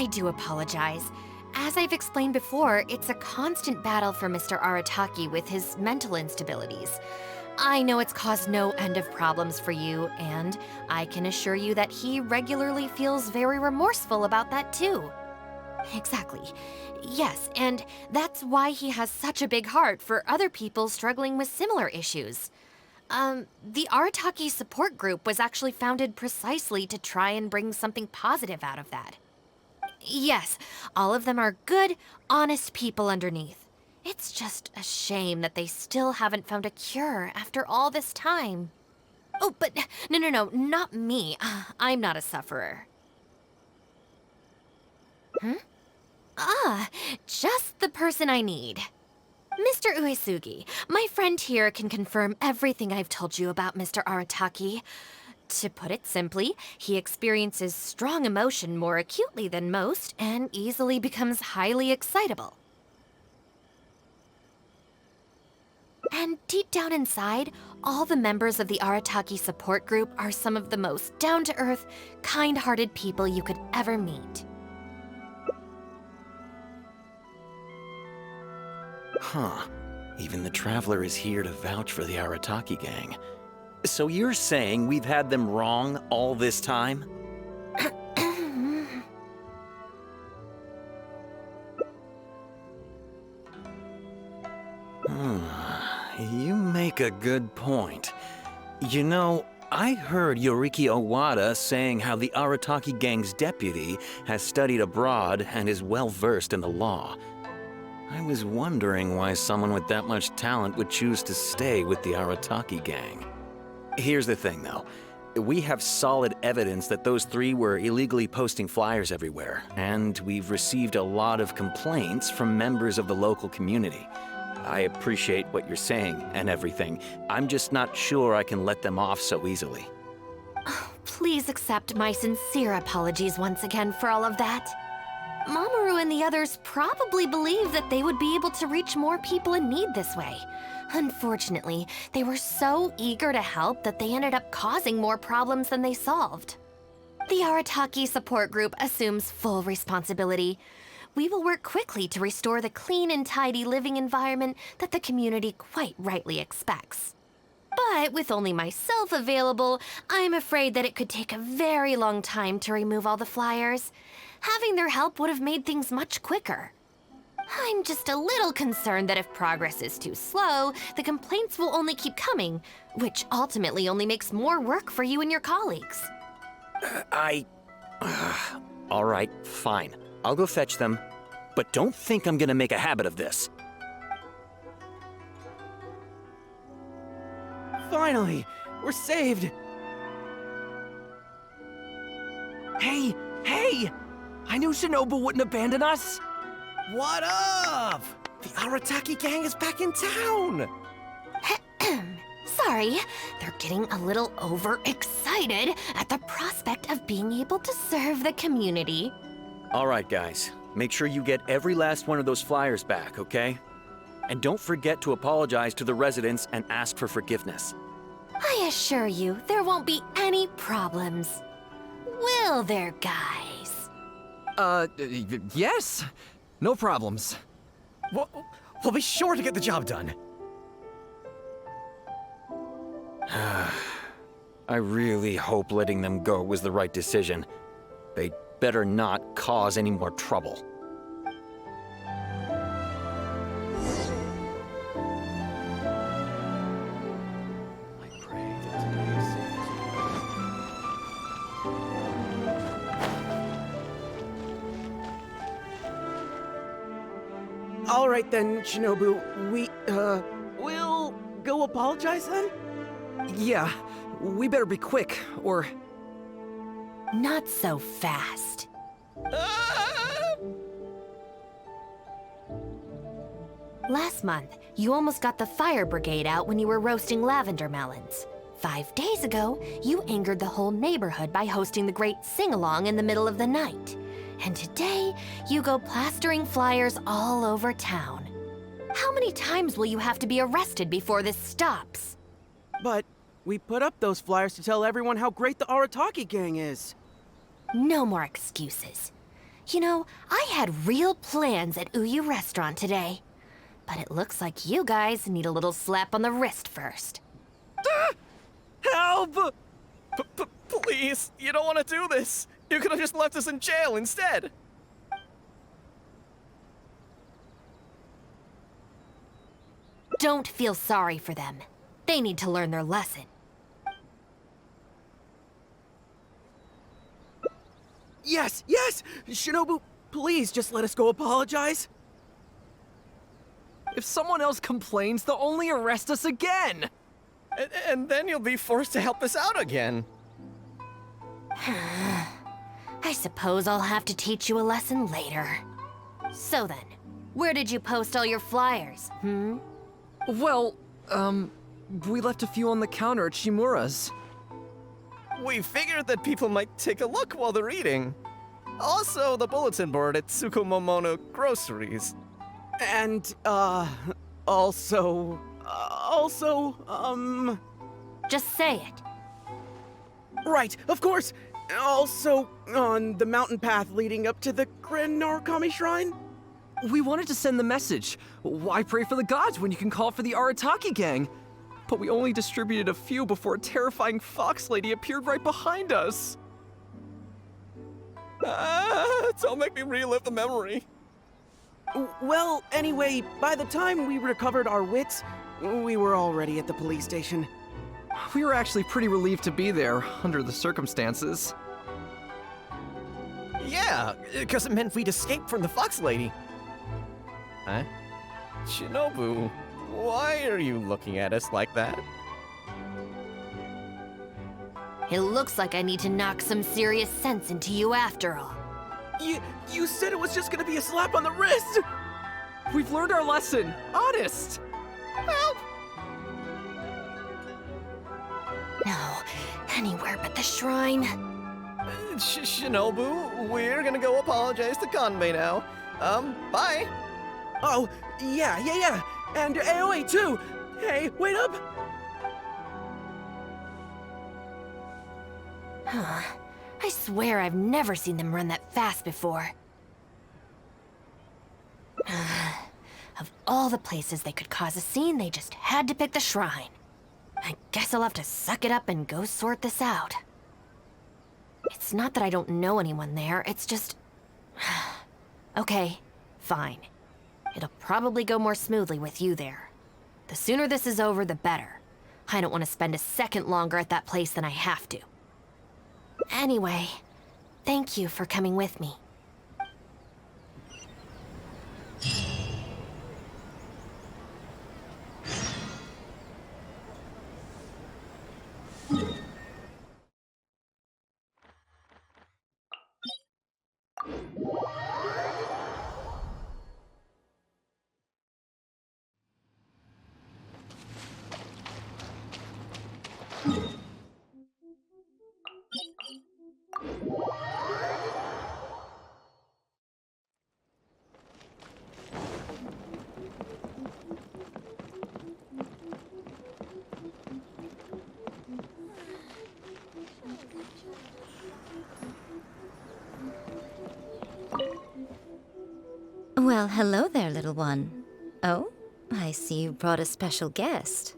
I do apologize. As I've explained before, it's a constant battle for Mr. Arataki with his mental instabilities. I know it's caused no end of problems for you, and I can assure you that he regularly feels very remorseful about that too. Exactly. Yes, and that's why he has such a big heart for other people struggling with similar issues. The Arataki support group was actually founded precisely to try and bring something positive out of that. Yes, all of them are good, honest people underneath. It's just a shame that they still haven't found a cure after all this time. Oh, but no, not me. I'm not a sufferer. Just the person I need. Mr. Uesugi, my friend here can confirm everything I've told you about Mr. Arataki. To put it simply, he experiences strong emotion more acutely than most and easily becomes highly excitable. And deep down inside, all the members of the Arataki support group are some of the most down-to-earth, kind-hearted people you could ever meet. Huh. Even the Traveler is here to vouch for the Arataki gang. So you're saying we've had them wrong all this time? You make a good point. You know, I heard Yoriki Owada saying how the Arataki gang's deputy has studied abroad and is well-versed in the law. I was wondering why someone with that much talent would choose to stay with the Arataki gang. Here's the thing, though. We have solid evidence that those three were illegally posting flyers everywhere, and we've received a lot of complaints from members of the local community. I appreciate what you're saying and everything. I'm just not sure I can let them off so easily. Oh, please accept my sincere apologies once again for all of that. Mamoru and the others probably believed that they would be able to reach more people in need this way. Unfortunately, they were so eager to help that they ended up causing more problems than they solved. The Arataki support group assumes full responsibility. We will work quickly to restore the clean and tidy living environment that the community quite rightly expects. But with only myself available, I'm afraid that it could take a very long time to remove all the flyers. Having their help would have made things much quicker. I'm just a little concerned that if progress is too slow, the complaints will only keep coming, which ultimately only makes more work for you and your colleagues. All right, fine. I'll go fetch them, but don't think I'm gonna make a habit of this. Finally, we're saved! Hey! I knew Shinobu wouldn't abandon us! What up? The Arataki gang is back in town! Sorry, they're getting a little overexcited at the prospect of being able to serve the community. All right, guys. Make sure you get every last one of those flyers back, okay? And don't forget to apologize to the residents and ask for forgiveness. I assure you, there won't be any problems. Will there, guys? Yes! No problems. We'll be sure to get the job done. I really hope letting them go was the right decision. They better not cause any more trouble. All right then, Shinobu. We'll go apologize then? Yeah, we better be quick, or... Not so fast. Last month, you almost got the fire brigade out when you were roasting lavender melons. 5 days ago, you angered the whole neighborhood by hosting the great sing-along in the middle of the night. And today, you go plastering flyers all over town. How many times will you have to be arrested before this stops? But we put up those flyers to tell everyone how great the Arataki gang is. No more excuses. You know, I had real plans at Uyu Restaurant today. But it looks like you guys need a little slap on the wrist first. Help! Please, you don't want to do this. You could have just left us in jail instead. Don't feel sorry for them. They need to learn their lesson. Yes, yes! Shinobu, please just let us go apologize. If someone else complains, they'll only arrest us again. And then you'll be forced to help us out again. I suppose I'll have to teach you a lesson later. So then, where did you post all your flyers, Well, we left a few on the counter at Shimura's. We figured that people might take a look while they're eating. Also, the bulletin board at Tsukumomono Groceries. And, also... Just say it. Right, of course! Also, on the mountain path leading up to the Grand Narukami Shrine? We wanted to send the message. Why pray for the gods when you can call for the Arataki gang? But we only distributed a few before a terrifying fox lady appeared right behind us. Don't make me relive the memory. Well, anyway, by the time we recovered our wits, we were already at the police station. We were actually pretty relieved to be there, under the circumstances. Yeah, because it meant we'd escape from the fox lady. Huh? Shinobu, why are you looking at us like that? It looks like I need to knock some serious sense into you after all. You said it was just gonna be a slap on the wrist! We've learned our lesson, honest! Help! No, anywhere but the shrine. Shinobu, we're gonna go apologize to Kanbei now. Bye! Oh, yeah. And Aoi too! Hey, wait up! I swear I've never seen them run that fast before. Of all the places they could cause a scene, they just had to pick the shrine. I guess I'll have to suck it up and go sort this out. It's not that I don't know anyone there, it's just... Okay, fine. It'll probably go more smoothly with you there. The sooner this is over, the better. I don't want to spend a second longer at that place than I have to. Anyway, thank you for coming with me. Well, hello there, little one. Oh, I see you brought a special guest.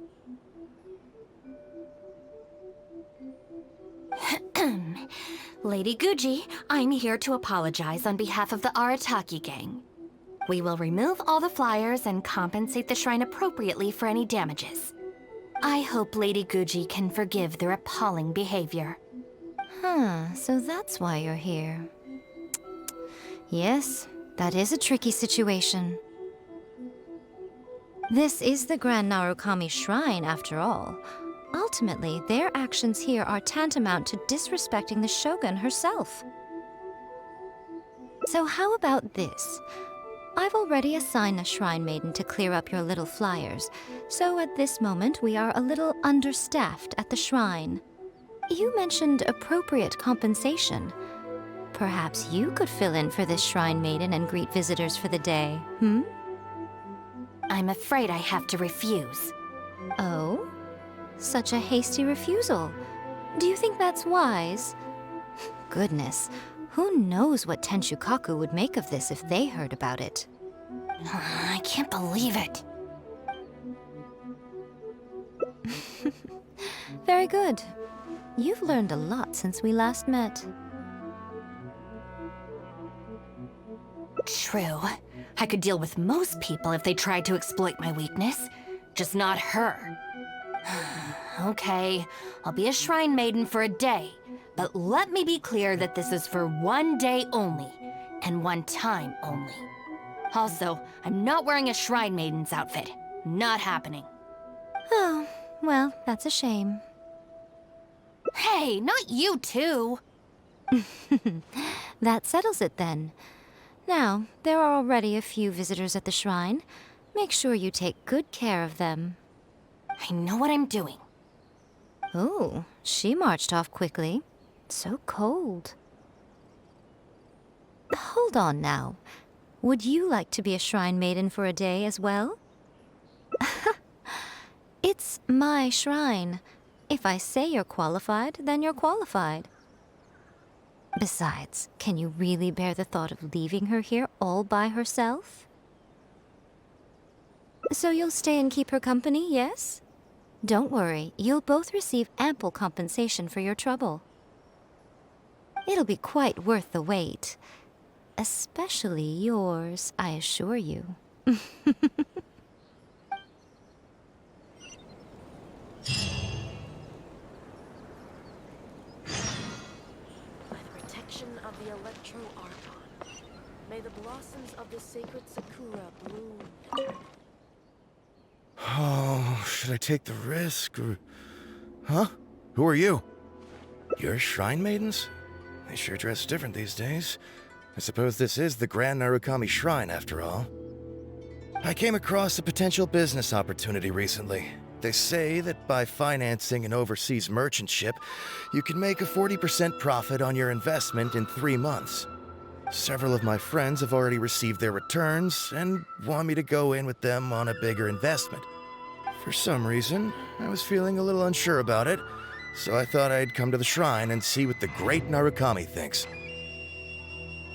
Lady Guji, I'm here to apologize on behalf of the Arataki gang. We will remove all the flyers and compensate the shrine appropriately for any damages. I hope Lady Guji can forgive their appalling behavior. So that's why you're here. Yes, that is a tricky situation. This is the Grand Narukami Shrine, after all. Ultimately, their actions here are tantamount to disrespecting the Shogun herself. So how about this? I've already assigned a Shrine Maiden to clear up your little flyers, so at this moment we are a little understaffed at the shrine. You mentioned appropriate compensation. Perhaps you could fill in for this Shrine Maiden and greet visitors for the day, I'm afraid I have to refuse. Oh? Such a hasty refusal. Do you think that's wise? Goodness, Who knows what Tenshukaku would make of this if they heard about it? I can't believe it. Very good. You've learned a lot since we last met. True. I could deal with most people if they tried to exploit my weakness. Just not her. Okay, I'll be a shrine maiden for a day. But let me be clear that this is for one day only, and one time only. Also, I'm not wearing a shrine maiden's outfit. Not happening. Oh, well, that's a shame. Hey, not you too! That settles it then. Now, there are already a few visitors at the shrine. Make sure you take good care of them. I know what I'm doing. Oh, she marched off quickly. So cold. Hold on now. Would you like to be a shrine maiden for a day as well? It's my shrine. If I say you're qualified, then you're qualified. Besides, can you really bear the thought of leaving her here all by herself? So you'll stay and keep her company, yes? Don't worry, you'll both receive ample compensation for your trouble. It'll be quite worth the wait. Especially yours, I assure you. By the protection of the Electro Archon, may the blossoms of the sacred Sakura bloom eternally. Oh, should I take the risk or... Huh? Who are you? You're shrine maidens? They sure dress different these days. I suppose this is the Grand Narukami Shrine, after all. I came across a potential business opportunity recently. They say that by financing an overseas merchant ship, you can make a 40% profit on your investment in 3 months. Several of my friends have already received their returns and want me to go in with them on a bigger investment. For some reason, I was feeling a little unsure about it, so I thought I'd come to the shrine and see what the great Narukami thinks.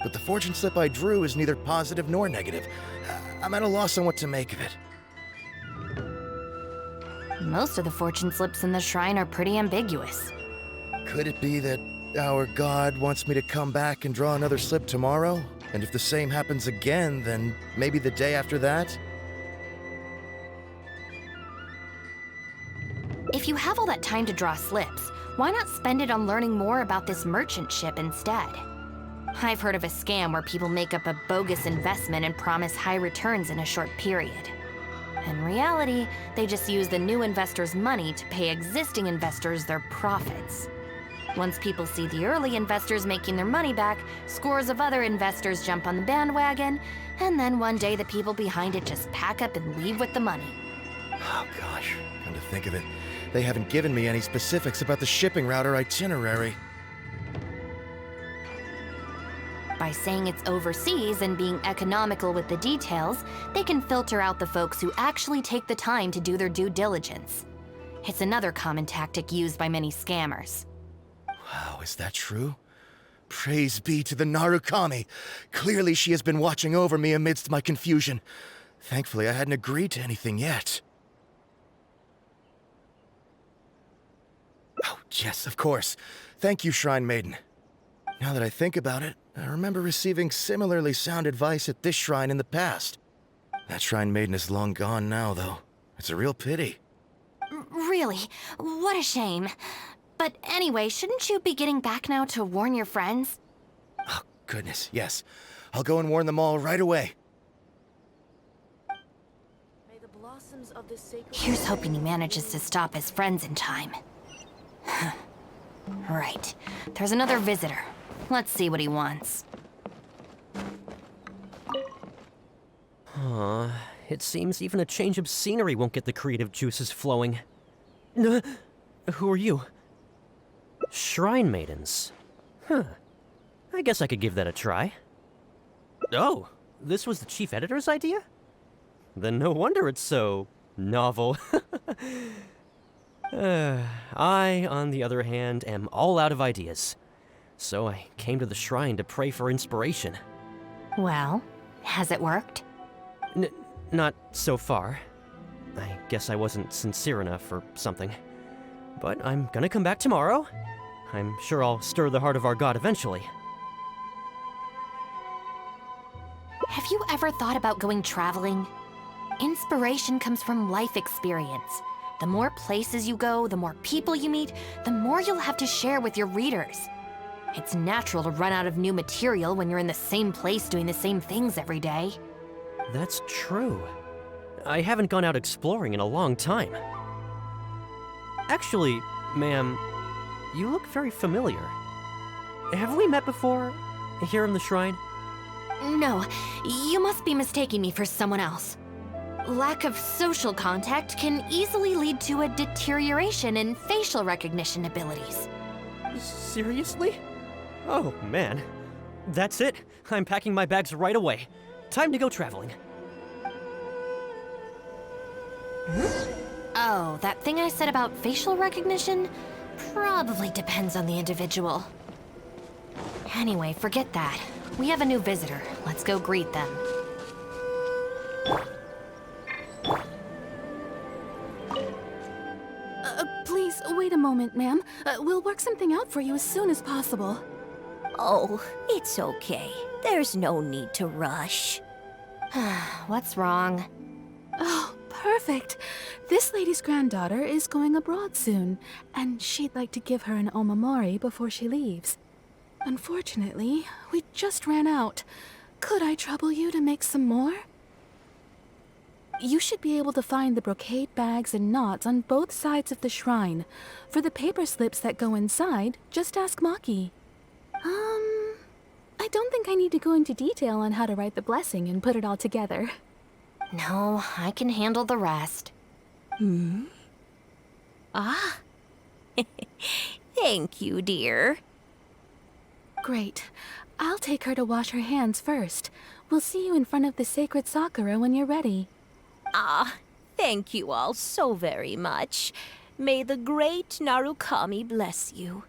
But the fortune slip I drew is neither positive nor negative. I'm at a loss on what to make of it. Most of the fortune slips in the shrine are pretty ambiguous. Could it be that our god wants me to come back and draw another slip tomorrow? And if the same happens again, then maybe the day after that? If you have all that time to draw slips, why not spend it on learning more about this merchant ship instead? I've heard of a scam where people make up a bogus investment and promise high returns in a short period. In reality, they just use the new investors' money to pay existing investors their profits. Once people see the early investors making their money back, scores of other investors jump on the bandwagon, and then one day the people behind it just pack up and leave with the money. Oh gosh, come to think of it, they haven't given me any specifics about the shipping route or itinerary. By saying it's overseas and being economical with the details, they can filter out the folks who actually take the time to do their due diligence. It's another common tactic used by many scammers. Wow, is that true? Praise be to the Narukami! Clearly she has been watching over me amidst my confusion. Thankfully, I hadn't agreed to anything yet. Oh, yes, of course. Thank you, Shrine Maiden. Now that I think about it, I remember receiving similarly sound advice at this shrine in the past. That Shrine Maiden is long gone now, though. It's a real pity. Really? What a shame. But anyway, shouldn't you be getting back now to warn your friends? Oh, goodness, yes. I'll go and warn them all right away. May the blossoms of the sacred... Here's hoping he manages to stop his friends in time. Right. There's another visitor. Let's see what he wants. It seems even a change of scenery won't get the creative juices flowing. Who are you? Shrine maidens. Huh. I guess I could give that a try. Oh, this was the chief editor's idea? Then no wonder it's so novel. I, on the other hand, am all out of ideas. So I came to the shrine to pray for inspiration. Well, has it worked? Not so far. I guess I wasn't sincere enough or something. But I'm gonna come back tomorrow. I'm sure I'll stir the heart of our god eventually. Have you ever thought about going traveling? Inspiration comes from life experience. The more places you go, the more people you meet, the more you'll have to share with your readers. It's natural to run out of new material when you're in the same place doing the same things every day. That's true. I haven't gone out exploring in a long time. Actually, ma'am, you look very familiar. Have we met before, here in the shrine? No, you must be mistaking me for someone else. Lack of social contact can easily lead to a deterioration in facial recognition abilities. Seriously? Oh, man. That's it. I'm packing my bags right away. Time to go traveling. Oh, that thing I said about facial recognition? Probably depends on the individual. Anyway, forget that. We have a new visitor. Let's go greet them. Please, wait a moment, ma'am. We'll work something out for you as soon as possible. Oh, it's okay. There's no need to rush. What's wrong? Oh, perfect. This lady's granddaughter is going abroad soon, and she'd like to give her an omamori before she leaves. Unfortunately, we just ran out. Could I trouble you to make some more? You should be able to find the brocade bags and knots on both sides of the shrine. For the paper slips that go inside, just ask Maki. I don't think I need to go into detail on how to write the blessing and put it all together. No, I can handle the rest. Ah. Thank you, dear. Great. I'll take her to wash her hands first. We'll see you in front of the sacred Sakura when you're ready. Ah, thank you all so very much. May the great Narukami bless you.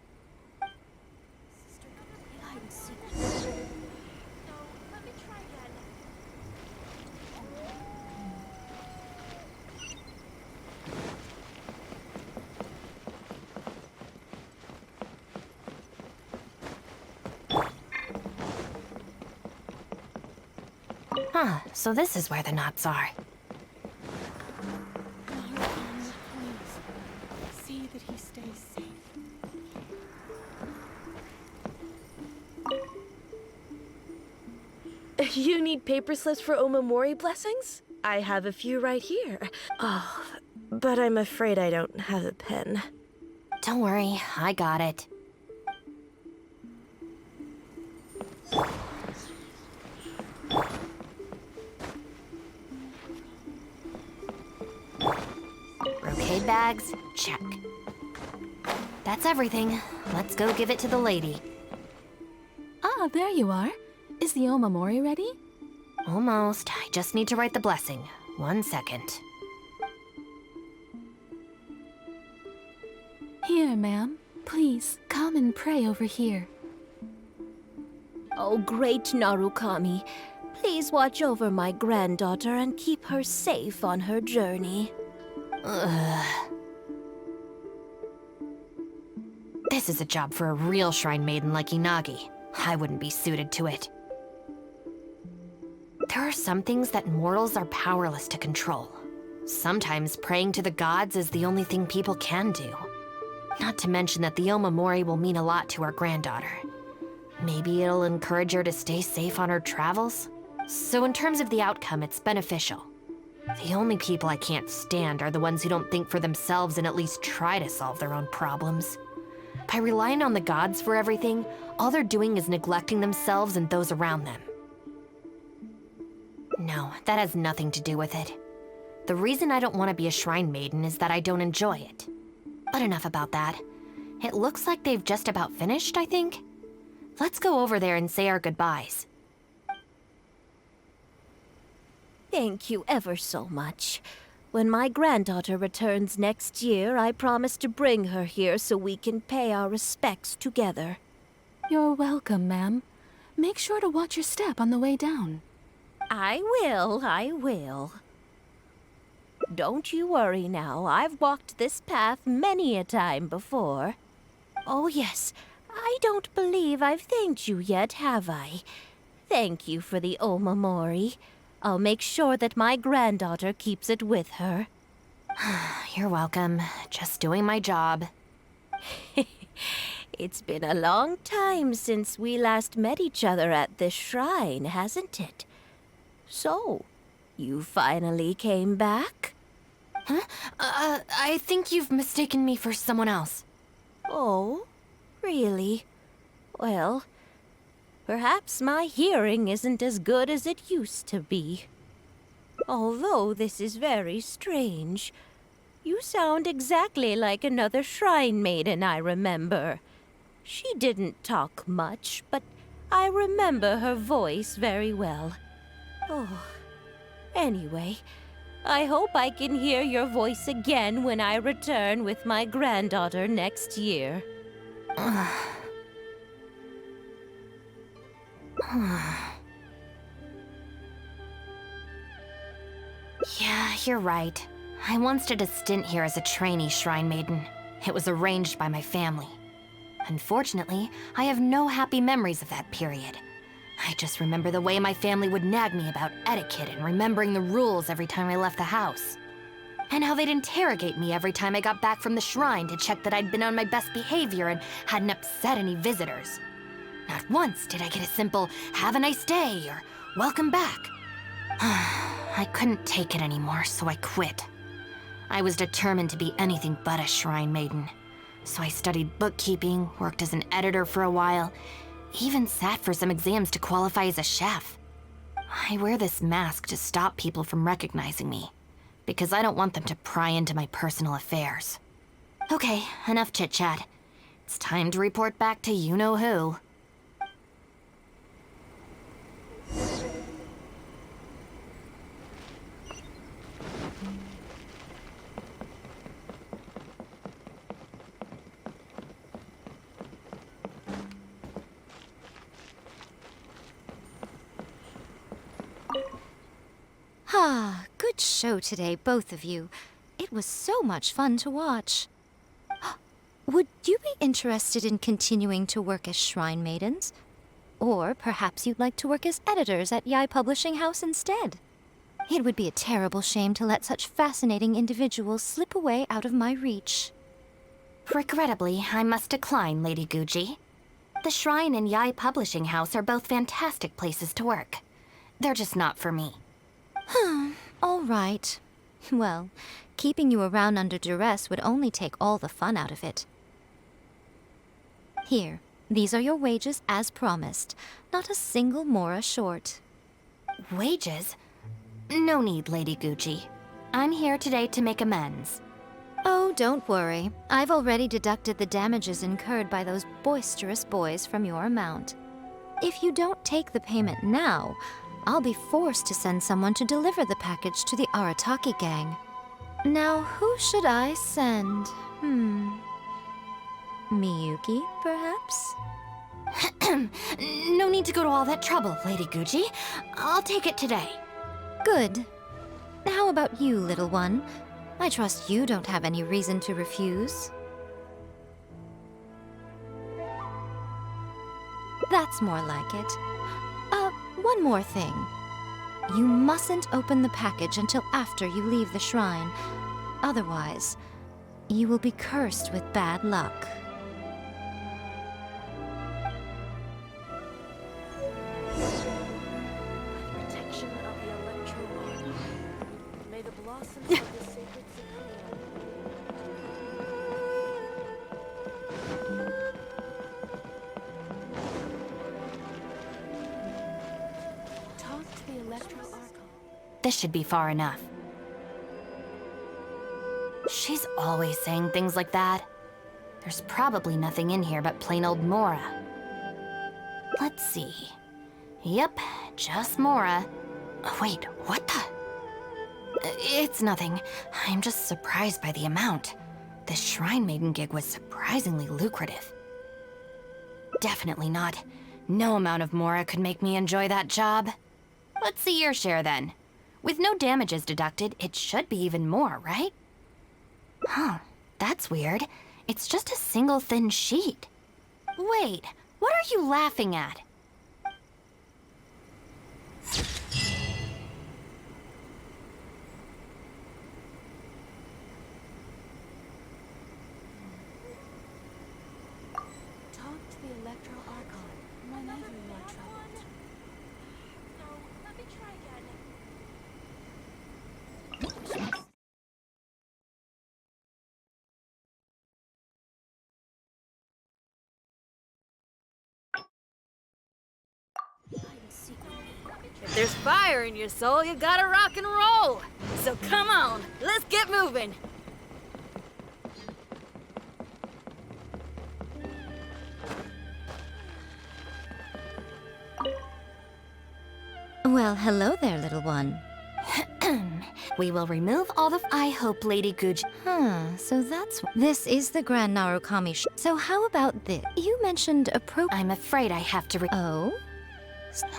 Huh, so this is where the knots are. See that he stays safe. You need paper slips for omamori blessings? I have a few right here. Oh, but I'm afraid I don't have a pen. Don't worry, I got it. Brocade bags, check. That's everything. Let's go give it to the lady. Ah, there you are. Is the omamori ready? Almost. I just need to write the blessing. 1 second. Here, ma'am. Please, come and pray over here. Oh, great Narukami, please watch over my granddaughter and keep her safe on her journey. Ugh. This is a job for a real shrine maiden like Inagi. I wouldn't be suited to it. There are some things that mortals are powerless to control. Sometimes praying to the gods is the only thing people can do. Not to mention that the omamori will mean a lot to our granddaughter. Maybe it'll encourage her to stay safe on her travels? So in terms of the outcome, it's beneficial. The only people I can't stand are the ones who don't think for themselves and at least try to solve their own problems. By relying on the gods for everything, all they're doing is neglecting themselves and those around them. No, that has nothing to do with it. The reason I don't want to be a shrine maiden is that I don't enjoy it. But enough about that. It looks like they've just about finished, I think. Let's go over there and say our goodbyes. Thank you ever so much. When my granddaughter returns next year, I promise to bring her here so we can pay our respects together. You're welcome, ma'am. Make sure to watch your step on the way down. I will. Don't you worry now. I've walked this path many a time before. Oh, yes. I don't believe I've thanked you yet, have I? Thank you for the omamori. I'll make sure that my granddaughter keeps it with her. You're welcome. Just doing my job. It's been a long time since we last met each other at this shrine, hasn't it? So, you finally came back? Huh? I think you've mistaken me for someone else. Oh, really? Well, perhaps my hearing isn't as good as it used to be. Although this is very strange. You sound exactly like another shrine maiden I remember. She didn't talk much, but I remember her voice very well. Oh, anyway, I hope I can hear your voice again when I return with my granddaughter next year. Yeah, you're right. I once did a stint here as a trainee shrine maiden. It was arranged by my family. Unfortunately, I have no happy memories of that period. I just remember the way my family would nag me about etiquette and remembering the rules every time I left the house. And how they'd interrogate me every time I got back from the shrine to check that I'd been on my best behavior and hadn't upset any visitors. Not once did I get a simple, "Have a nice day," or "Welcome back." I couldn't take it anymore, so I quit. I was determined to be anything but a shrine maiden. So I studied bookkeeping, worked as an editor for a while, even sat for some exams to qualify as a chef. I wear this mask to stop people from recognizing me, because I don't want them to pry into my personal affairs. Okay, enough chit-chat. It's time to report back to you-know-who. Ah, good show today, both of you. It was so much fun to watch. Would you be interested in continuing to work as shrine maidens? Or perhaps you'd like to work as editors at Yai Publishing House instead? It would be a terrible shame to let such fascinating individuals slip away out of my reach. Regrettably, I must decline, Lady Guji. The Shrine and Yai Publishing House are both fantastic places to work. They're just not for me. All right. Well, keeping you around under duress would only take all the fun out of it. Here, these are your wages as promised. Not a single mora short. Wages? No need, Lady Guji. I'm here today to make amends. Oh, don't worry. I've already deducted the damages incurred by those boisterous boys from your amount. If you don't take the payment now, I'll be forced to send someone to deliver the package to the Arataki gang. Now, who should I send? Miyuki, perhaps? No need to go to all that trouble, Lady Guji. I'll take it today. Good. How about you, little one? I trust you don't have any reason to refuse. That's more like it. One more thing. You mustn't open the package until after you leave the shrine. Otherwise, you will be cursed with bad luck. Protection of the electro armor. May the blossoms of the sacred talk to the electro archon. This should be far enough. She's always saying things like that. There's probably nothing in here but plain old Mora. Let's see. Yep, just Mora. Wait, what the? It's nothing. I'm just surprised by the amount. This Shrine Maiden gig was surprisingly lucrative. Definitely not. No amount of Mora could make me enjoy that job. Let's see your share then. With no damages deducted, it should be even more, right? Huh, that's weird. It's just a single thin sheet. Wait, what are you laughing at? Talk to the Electro Archon whenever you are troubled. No, let me try again. If there's fire in your soul, you gotta rock and roll. So come on, let's get moving. Well, hello there, little one. We will remove all the... I hope, Lady Cujoh. So that's... This is the Grand Narukami So how about this? You mentioned I'm afraid I have to Oh?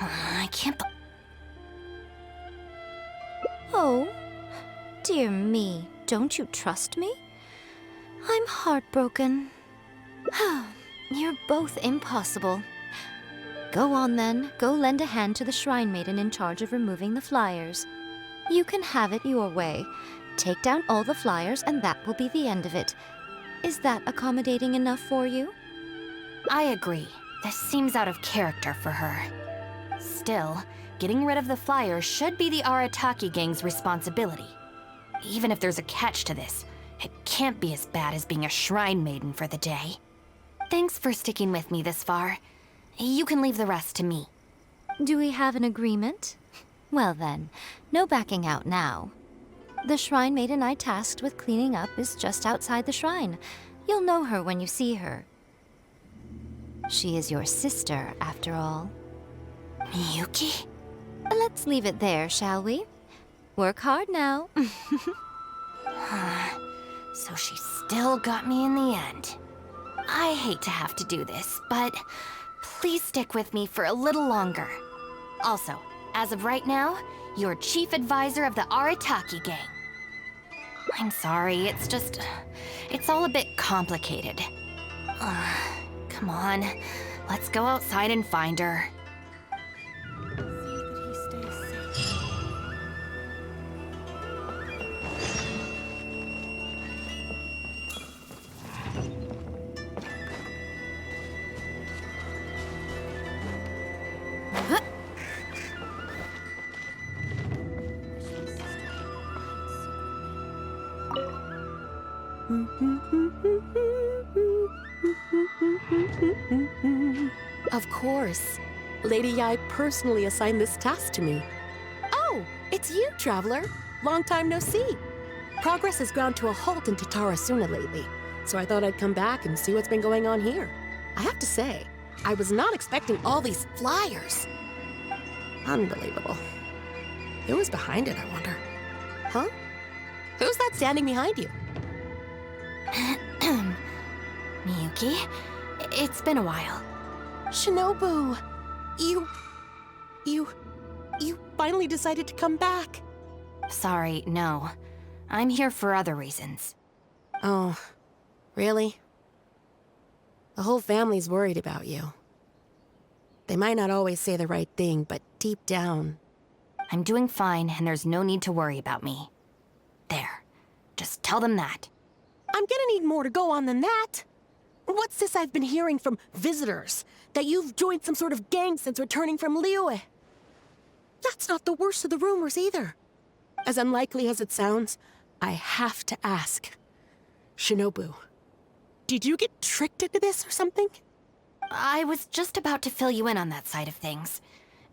I can't... Oh? Dear me, don't you trust me? I'm heartbroken. You're both impossible. Go on then, go lend a hand to the Shrine Maiden in charge of removing the flyers. You can have it your way. Take down all the flyers and that will be the end of it. Is that accommodating enough for you? I agree. This seems out of character for her. Still, getting rid of the flyers should be the Arataki gang's responsibility. Even if there's a catch to this, it can't be as bad as being a Shrine Maiden for the day. Thanks for sticking with me this far. You can leave the rest to me. Do we have an agreement? Well then, no backing out now. The Shrine Maiden I tasked with cleaning up is just outside the shrine. You'll know her when you see her. She is your sister, after all. Miyuki? Let's leave it there, shall we? Work hard now. So she still got me in the end. I hate to have to do this, but please stick with me for a little longer. Also, as of right now, you're chief advisor of the Arataki gang. I'm sorry, it's all a bit complicated. Come on, let's go outside and find her. See that he stays safe. Of course. Lady Yai personally assigned this task to me. Oh, it's you, Traveler. Long time no see. Progress has ground to a halt in Tatarasuna lately, so I thought I'd come back and see what's been going on here. I have to say, I was not expecting all these flyers. Unbelievable. Who was behind it, I wonder? Huh? Who's that standing behind you? Miyuki, it's been a while. Shinobu, you finally decided to come back. Sorry, no. I'm here for other reasons. Oh, really? The whole family's worried about you. They might not always say the right thing, but deep down... I'm doing fine, and there's no need to worry about me. There. Just tell them that. I'm gonna need more to go on than that. What's this I've been hearing from visitors? That you've joined some sort of gang since returning from Liyue? That's not the worst of the rumors either. As unlikely as it sounds, I have to ask. Shinobu, did you get tricked into this or something? I was just about to fill you in on that side of things.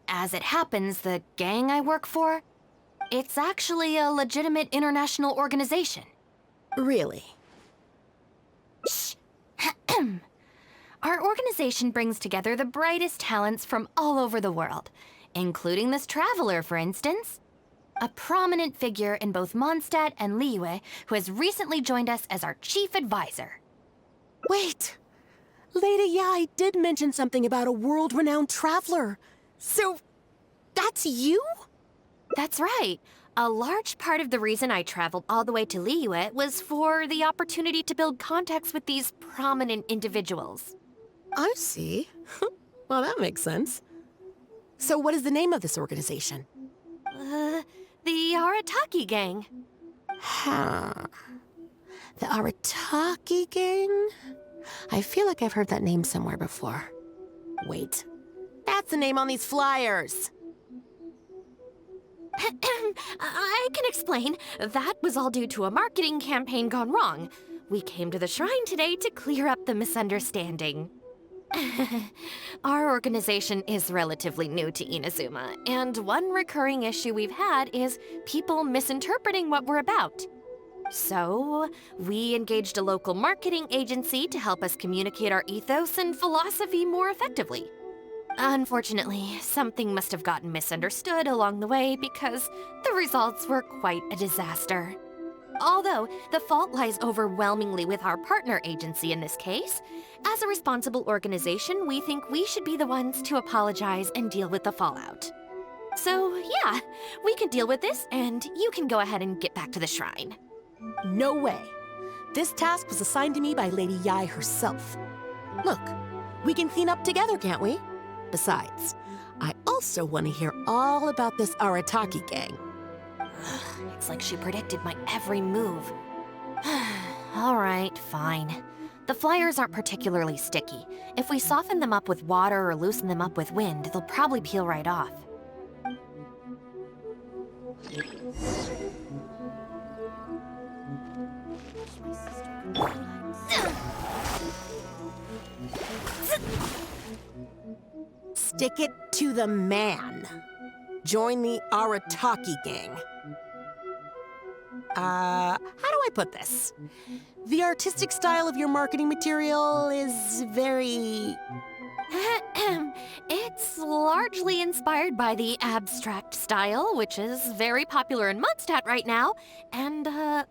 As it happens, the gang I work for, it's actually a legitimate international organization. Really? Shh. Our organization brings together the brightest talents from all over the world, including this traveler, for instance. A prominent figure in both Mondstadt and Liyue who has recently joined us as our chief advisor. Wait, Lady Yai did mention something about a world-renowned traveler. So, that's you? That's right. A large part of the reason I traveled all the way to Liyue was for the opportunity to build contacts with these prominent individuals. I see. Well, that makes sense. So what is the name of this organization? The Arataki gang. Huh. The Arataki gang? I feel like I've heard that name somewhere before. Wait. That's the name on these flyers! I can explain. That was all due to a marketing campaign gone wrong. We came to the shrine today to clear up the misunderstanding. Our organization is relatively new to Inazuma, and one recurring issue we've had is people misinterpreting what we're about. So, we engaged a local marketing agency to help us communicate our ethos and philosophy more effectively. Unfortunately, something must have gotten misunderstood along the way because the results were quite a disaster. Although, the fault lies overwhelmingly with our partner agency in this case, as a responsible organization, we think we should be the ones to apologize and deal with the fallout. So, yeah, we can deal with this, and you can go ahead and get back to the shrine. No way. This task was assigned to me by Lady Yai herself. Look, we can clean up together, can't we? Besides, I also want to hear all about this Arataki gang. It's like she predicted my every move. All right, fine. The flyers aren't particularly sticky. If we soften them up with water or loosen them up with wind, they'll probably peel right off. Stick it to the man. Join the Arataki gang. How do I put this? The artistic style of your marketing material is very... It's largely inspired by the abstract style, which is very popular in Mudstadt right now, and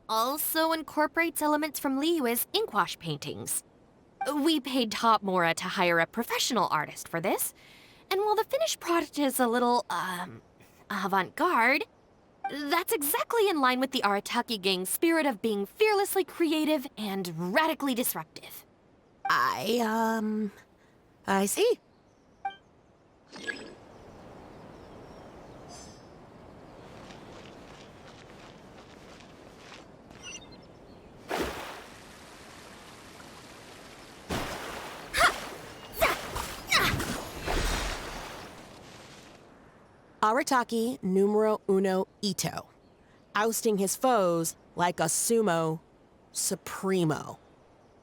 also incorporates elements from Liyue's inkwash paintings. We paid Top Mora to hire a professional artist for this, and while the finished product is a little, avant-garde, that's exactly in line with the Arataki gang's spirit of being fearlessly creative and radically disruptive. I see. Arataki numero uno Ito, ousting his foes like a sumo supremo.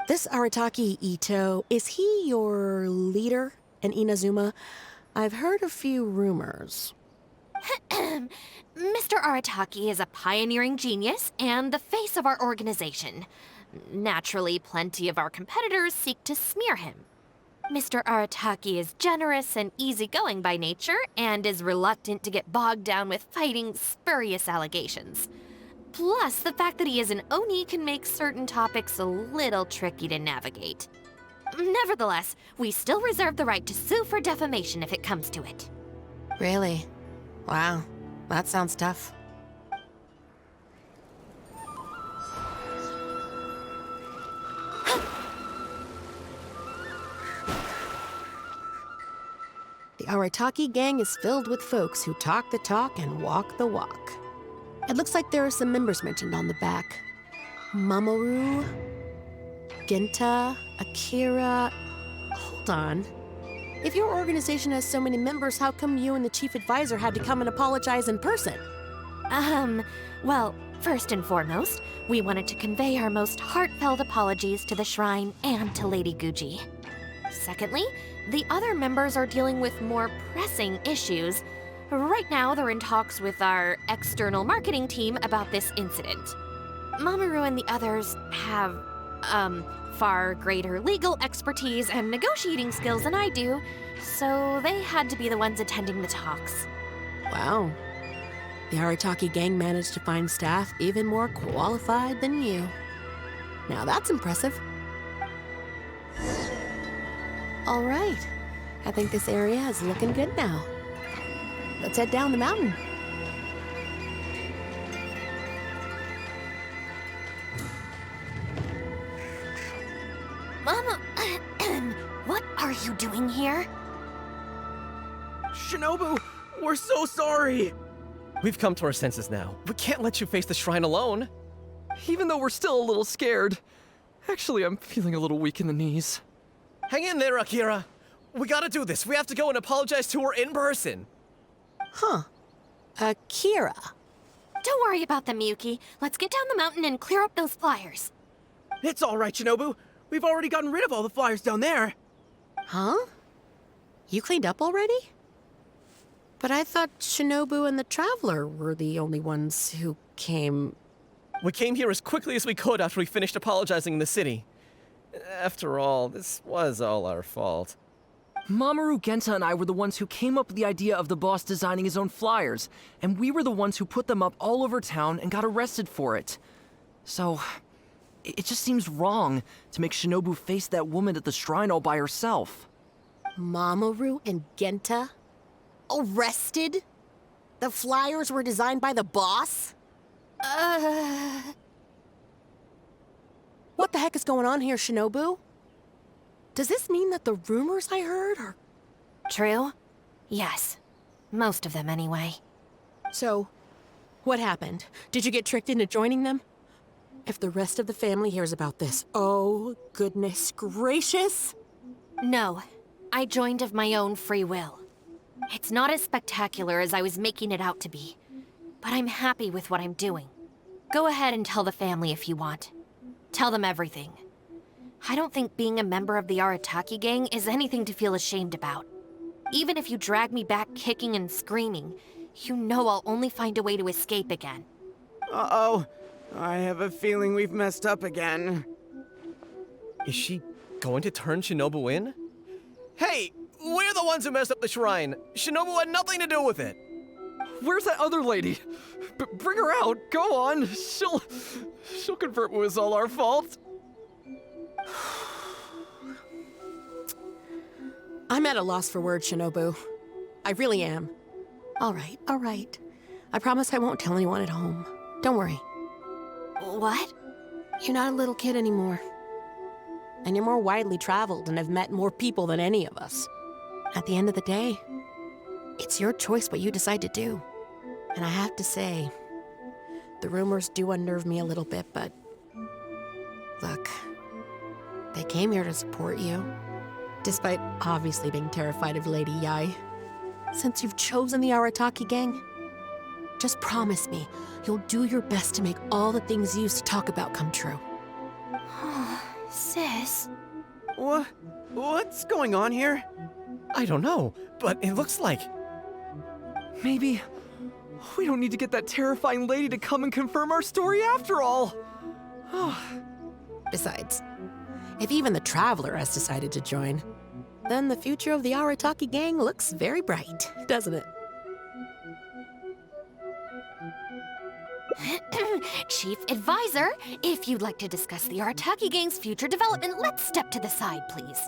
This Arataki Ito, is he your leader in Inazuma? I've heard a few rumors. Mr. Arataki is a pioneering genius and the face of our organization. Naturally, plenty of our competitors seek to smear him. Mr. Arataki is generous and easygoing by nature and is reluctant to get bogged down with fighting spurious allegations. Plus, the fact that he is an Oni can make certain topics a little tricky to navigate. Nevertheless, we still reserve the right to sue for defamation if it comes to it. Really? Wow, that sounds tough. The Arataki gang is filled with folks who talk the talk and walk the walk. It looks like there are some members mentioned on the back. Mamoru, Genta, Akira... Hold on. If your organization has so many members, how come you and the chief advisor had to come and apologize in person? Well, first and foremost, we wanted to convey our most heartfelt apologies to the shrine and to Lady Guji. Secondly, the other members are dealing with more pressing issues. Right now, they're in talks with our external marketing team about this incident. Mamoru and the others have, far greater legal expertise and negotiating skills than I do, so they had to be the ones attending the talks. Wow. The Arataki gang managed to find staff even more qualified than you. Now that's impressive. All right. I think this area is looking good now. Let's head down the mountain. Mama, what are you doing here? Shinobu, we're so sorry. We've come to our senses now. We can't let you face the shrine alone. Even though we're still a little scared. Actually, I'm feeling a little weak in the knees. Hang in there, Akira. We gotta do this. We have to go and apologize to her in person. Huh. Akira. Don't worry about them, Yuki. Let's get down the mountain and clear up those flyers. It's all right, Shinobu. We've already gotten rid of all the flyers down there. Huh? You cleaned up already? But I thought Shinobu and the Traveler were the only ones who came... We came here as quickly as we could after we finished apologizing in the city. After all, this was all our fault. Mamoru, Genta, and I were the ones who came up with the idea of the boss designing his own flyers, and we were the ones who put them up all over town and got arrested for it. So, it just seems wrong to make Shinobu face that woman at the shrine all by herself. Mamoru and Genta? Arrested? The flyers were designed by the boss? What the heck is going on here, Shinobu? Does this mean that the rumors I heard are... True? Yes. Most of them, anyway. So, what happened? Did you get tricked into joining them? If the rest of the family hears about this, oh, goodness gracious! No. I joined of my own free will. It's not as spectacular as I was making it out to be, but I'm happy with what I'm doing. Go ahead and tell the family if you want. Tell them everything. I don't think being a member of the Arataki gang is anything to feel ashamed about. Even if you drag me back kicking and screaming, you know I'll only find a way to escape again. Uh-oh. I have a feeling we've messed up again. Is she going to turn Shinobu in? Hey, we're the ones who messed up the shrine. Shinobu had nothing to do with it. Where's that other lady? Bring her out. Go on. She'll confirm it was all our fault. I'm at a loss for words, Shinobu. I really am. All right, all right. I promise I won't tell anyone at home. Don't worry. What? You're not a little kid anymore. And you're more widely traveled and have met more people than any of us. At the end of the day, it's your choice what you decide to do. And I have to say, the rumors do unnerve me a little bit, but... Look, they came here to support you, despite obviously being terrified of Lady Yai. Since you've chosen the Arataki gang, just promise me you'll do your best to make all the things you used to talk about come true. Sis? What's going on here? I don't know, but it looks like... Maybe we don't need to get that terrifying lady to come and confirm our story after all. Besides, if even the Traveler has decided to join, then the future of the Arataki gang looks very bright, doesn't it? Chief Advisor, if you'd like to discuss the Arataki gang's future development, let's step to the side, please.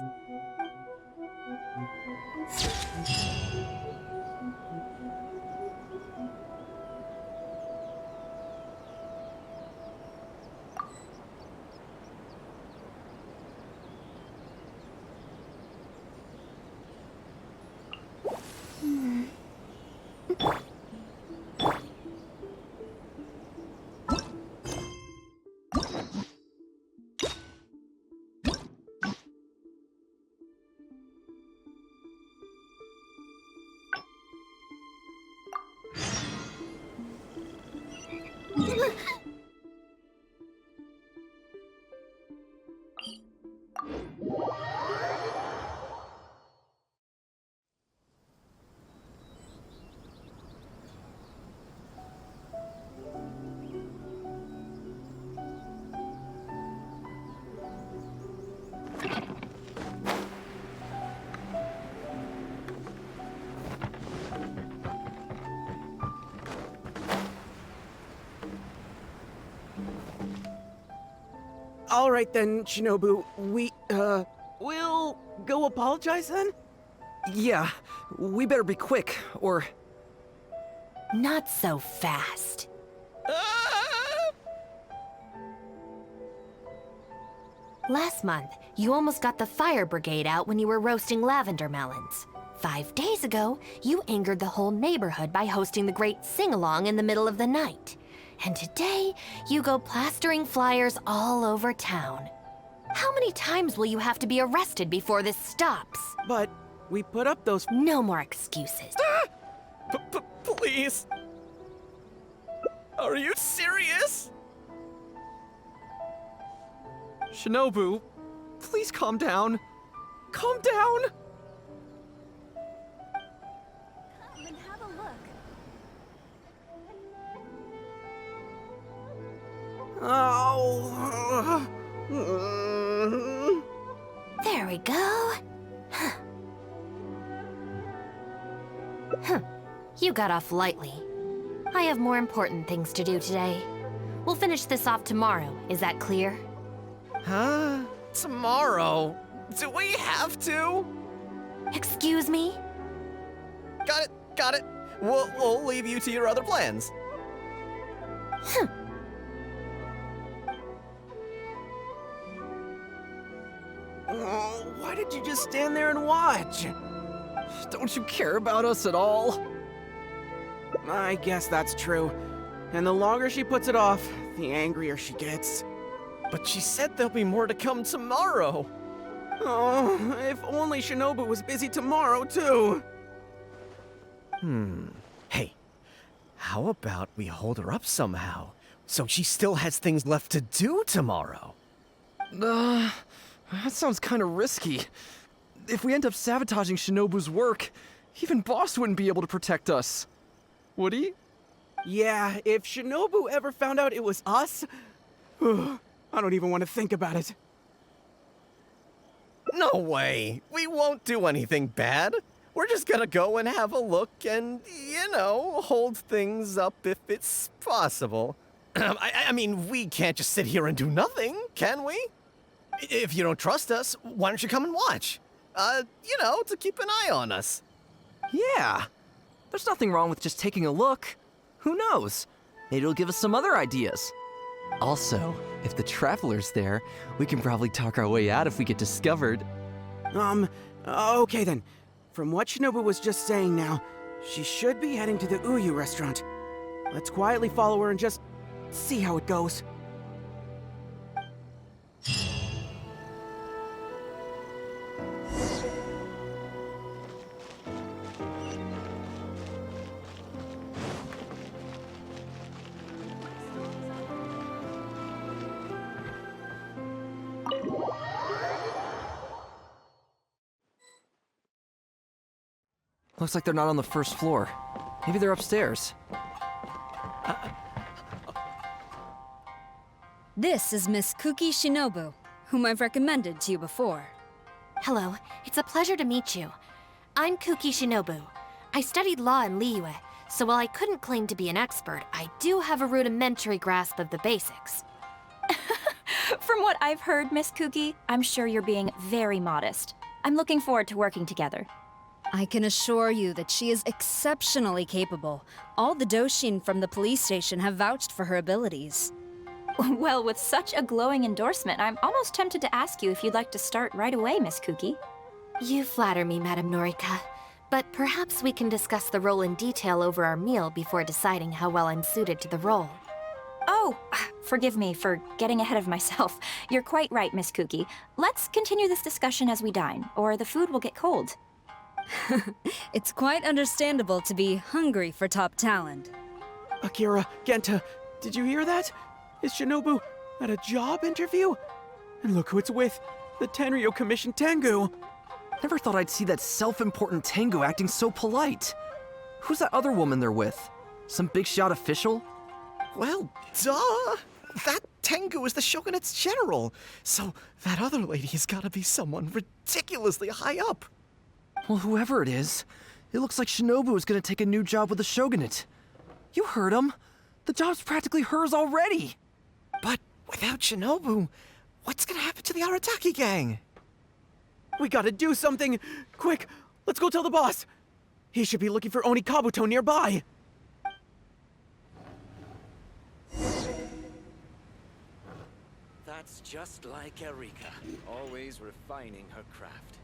All right then, Shinobu. We'll go apologize then? Yeah, we better be quick, or... Not so fast. Last month, you almost got the fire brigade out when you were roasting lavender melons. 5 days ago, you angered the whole neighborhood by hosting the great sing-along in the middle of the night. And today, you go plastering flyers all over town. How many times will you have to be arrested before this stops? But we put up those... No more excuses. Please. Are you serious? Shinobu, please calm down. Calm down! Come and have a look. Oh. There we go. You got off lightly. I have more important things to do today. We'll finish this off tomorrow, is that clear? Huh? Tomorrow? Do we have to? Excuse me? Got it. We'll leave you to your other plans. Oh, why did you just stand there and watch? Don't you care about us at all? I guess that's true. And the longer she puts it off, the angrier she gets. But she said there'll be more to come tomorrow. Oh, if only Shinobu was busy tomorrow, too. Hey, how about we hold her up somehow, so she still has things left to do tomorrow? That sounds kind of risky. If we end up sabotaging Shinobu's work, even Boss wouldn't be able to protect us. Would he? Yeah, if Shinobu ever found out it was us, I don't even want to think about it. No way. We won't do anything bad. We're just gonna go and have a look and, hold things up if it's possible. I mean, we can't just sit here and do nothing, can we? If you don't trust us, why don't you come and watch? To keep an eye on us. Yeah. There's nothing wrong with just taking a look. Who knows? Maybe it'll give us some other ideas. Also, if the Traveler's there, we can probably talk our way out if we get discovered. Okay then. From what Shinobu was just saying now, she should be heading to the Uyu restaurant. Let's quietly follow her and just see how it goes. Looks like they're not on the first floor. Maybe they're upstairs. This is Miss Kuki Shinobu, whom I've recommended to you before. Hello, it's a pleasure to meet you. I'm Kuki Shinobu. I studied law in Liyue, so while I couldn't claim to be an expert, I do have a rudimentary grasp of the basics. From what I've heard, Miss Kuki, I'm sure you're being very modest. I'm looking forward to working together. I can assure you that she is exceptionally capable. All the Doshin from the police station have vouched for her abilities. Well, with such a glowing endorsement, I'm almost tempted to ask you if you'd like to start right away, Miss Kuki. You flatter me, Madame Norika. But perhaps we can discuss the role in detail over our meal before deciding how well I'm suited to the role. Oh, forgive me for getting ahead of myself. You're quite right, Miss Kuki. Let's continue this discussion as we dine, or the food will get cold. It's quite understandable to be hungry for top talent. Akira, Genta, did you hear that? Is Shinobu at a job interview? And look who it's with, the Tenryo Commission Tengu. Never thought I'd see that self-important Tengu acting so polite. Who's that other woman they're with? Some big shot official? Well, duh! That Tengu is the Shogunate's general, so that other lady has gotta be someone ridiculously high up. Well, whoever it is, it looks like Shinobu is gonna take a new job with the Shogunate. You heard him. The job's practically hers already. But without Shinobu, what's gonna happen to the Arataki gang? We gotta do something! Quick, let's go tell the boss! He should be looking for Oni Kabuto nearby! That's just like Erika, always refining her craft.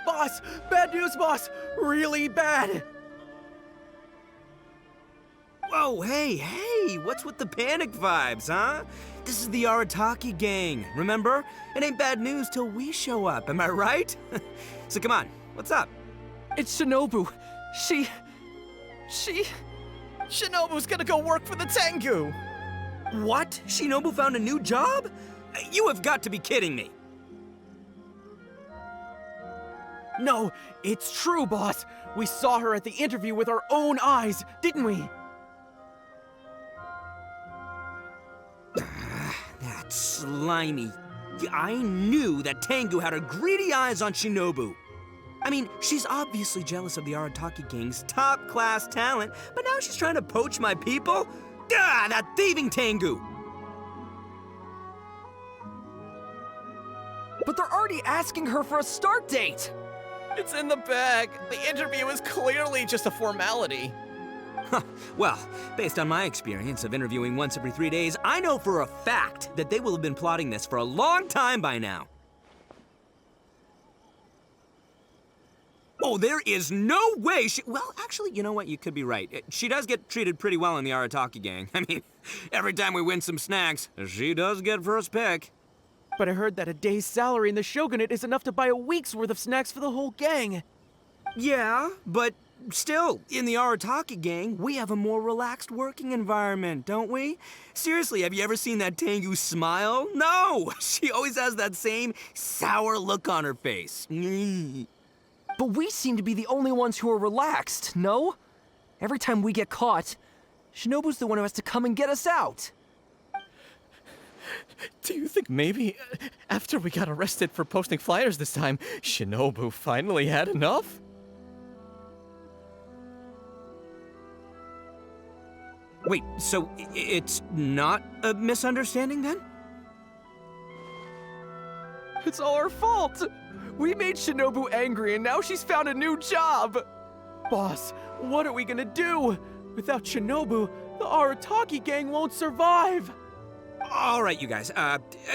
Boss! Bad news, boss! Really bad! Whoa, hey, what's with the panic vibes, huh? This is the Arataki gang, remember? It ain't bad news till we show up, am I right? So come on, what's up? It's Shinobu. Shinobu's gonna go work for the Tengu! What? Shinobu found a new job? You have got to be kidding me. No, it's true, boss! We saw her at the interview with our own eyes, didn't we? That slimy. I knew that Tengu had her greedy eyes on Shinobu. I mean, she's obviously jealous of the Arataki gang's top-class talent, but now she's trying to poach my people? Ah, that thieving Tengu! But they're already asking her for a start date! It's in the bag. The interview is clearly just a formality. Well, based on my experience of interviewing once every 3 days, I know for a fact that they will have been plotting this for a long time by now. Oh, there is no way she... Well, actually, you know what? You could be right. She does get treated pretty well in the Arataki gang. I mean, every time we win some snacks, she does get first pick. But I heard that a day's salary in the Shogunate is enough to buy a week's worth of snacks for the whole gang. Yeah, but still, in the Arataki gang, we have a more relaxed working environment, don't we? Seriously, have you ever seen that Tengu smile? No! She always has that same sour look on her face. But we seem to be the only ones who are relaxed, no? Every time we get caught, Shinobu's the one who has to come and get us out. Do you think maybe after we got arrested for posting flyers this time, Shinobu finally had enough? Wait, so it's not a misunderstanding then? It's all our fault! We made Shinobu angry and now she's found a new job! Boss, what are we gonna do? Without Shinobu, the Arataki gang won't survive! All right, you guys,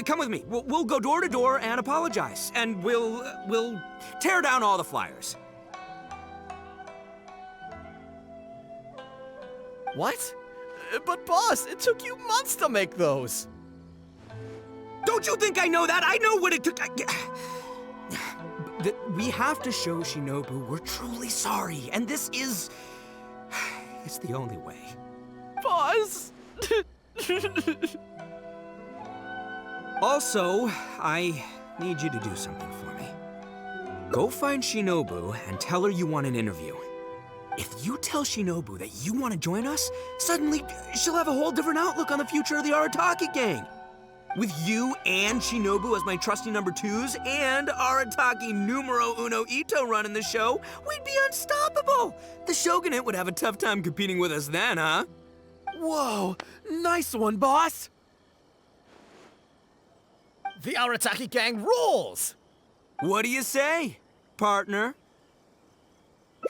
come with me. We'll go door to door and apologize, and we'll tear down all the flyers. What? But boss, it took you months to make those! Don't you think I know that? I know what it took. We have to show Shinobu we're truly sorry, and this is... it's the only way. Boss! Also, I need you to do something for me. Go find Shinobu and tell her you want an interview. If you tell Shinobu that you want to join us, suddenly she'll have a whole different outlook on the future of the Arataki gang. With you and Shinobu as my trusty number twos and Arataki numero uno Ito running the show, we'd be unstoppable. The Shogunate would have a tough time competing with us then, huh? Whoa, nice one, boss! The Arataki gang rules! What do you say, partner?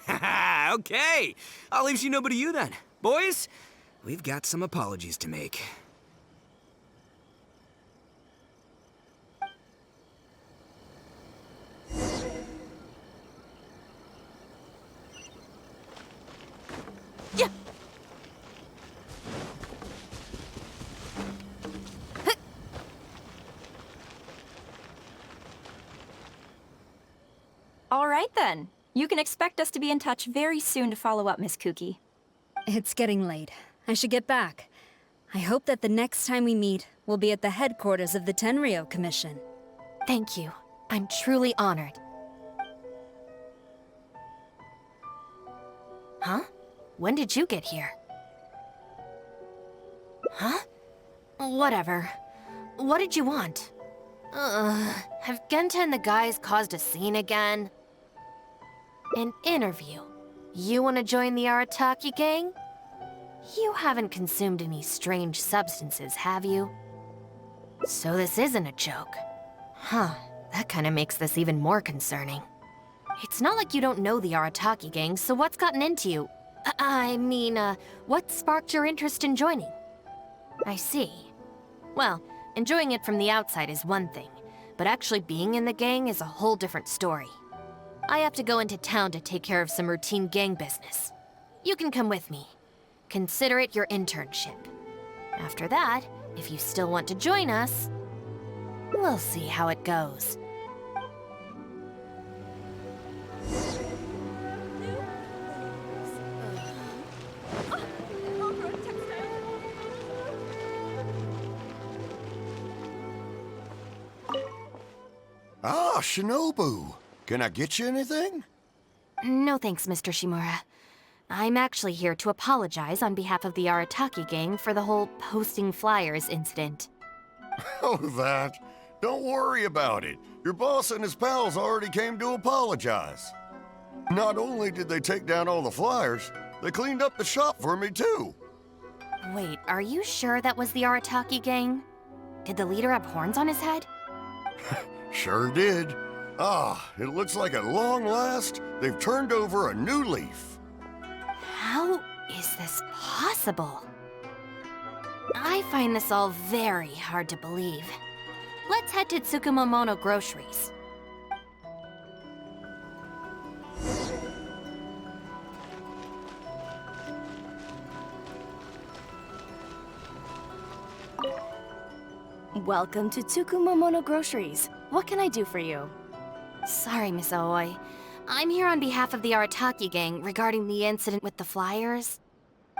Haha, okay. I'll leave Shinobu to you then. Boys, we've got some apologies to make. Yeah. All right then. You can expect us to be in touch very soon to follow up, Miss Kuki. It's getting late. I should get back. I hope that the next time we meet, we'll be at the headquarters of the Tenryou Commission. Thank you. I'm truly honored. Huh? When did you get here? Huh? Whatever. What did you want? Have Genta and the guys caused a scene again? An interview. You want to join the Arataki gang? You haven't consumed any strange substances, have you? So this isn't a joke. Huh, that kind of makes this even more concerning. It's not like you don't know the Arataki gang, so what's gotten into you? What sparked your interest in joining? I see. Well, enjoying it from the outside is one thing, but actually being in the gang is a whole different story. I have to go into town to take care of some routine gang business. You can come with me. Consider it your internship. After that, if you still want to join us, we'll see how it goes. Ah, Shinobu. Can I get you anything? No thanks, Mr. Shimura. I'm actually here to apologize on behalf of the Arataki gang for the whole posting flyers incident. Oh, that. Don't worry about it. Your boss and his pals already came to apologize. Not only did they take down all the flyers, they cleaned up the shop for me too. Wait, are you sure that was the Arataki gang? Did the leader have horns on his head? Sure did. Ah, it looks like at long last, they've turned over a new leaf. How is this possible? I find this all very hard to believe. Let's head to Tsukumomono Groceries. Welcome to Tsukumomono Groceries. What can I do for you? Sorry, Miss Aoi. I'm here on behalf of the Arataki gang regarding the incident with the flyers.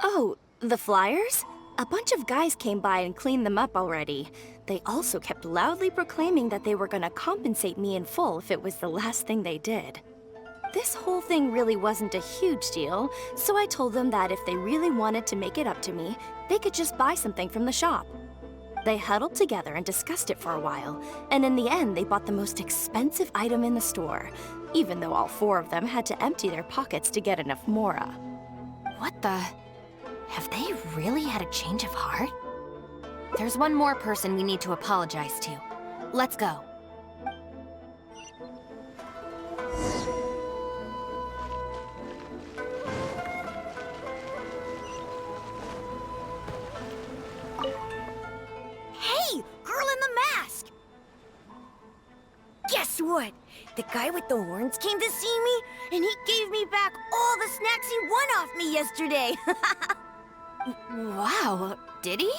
Oh, the flyers? A bunch of guys came by and cleaned them up already. They also kept loudly proclaiming that they were gonna compensate me in full if it was the last thing they did. This whole thing really wasn't a huge deal, so I told them that if they really wanted to make it up to me, they could just buy something from the shop. They huddled together and discussed it for a while, and in the end they bought the most expensive item in the store, even though all four of them had to empty their pockets to get enough mora. What the? Have they really had a change of heart? There's one more person we need to apologize to. Let's go. Hey, girl in the mask! Guess what? The guy with the horns came to see me, and he gave me back all the snacks he won off me yesterday. Wow, did he?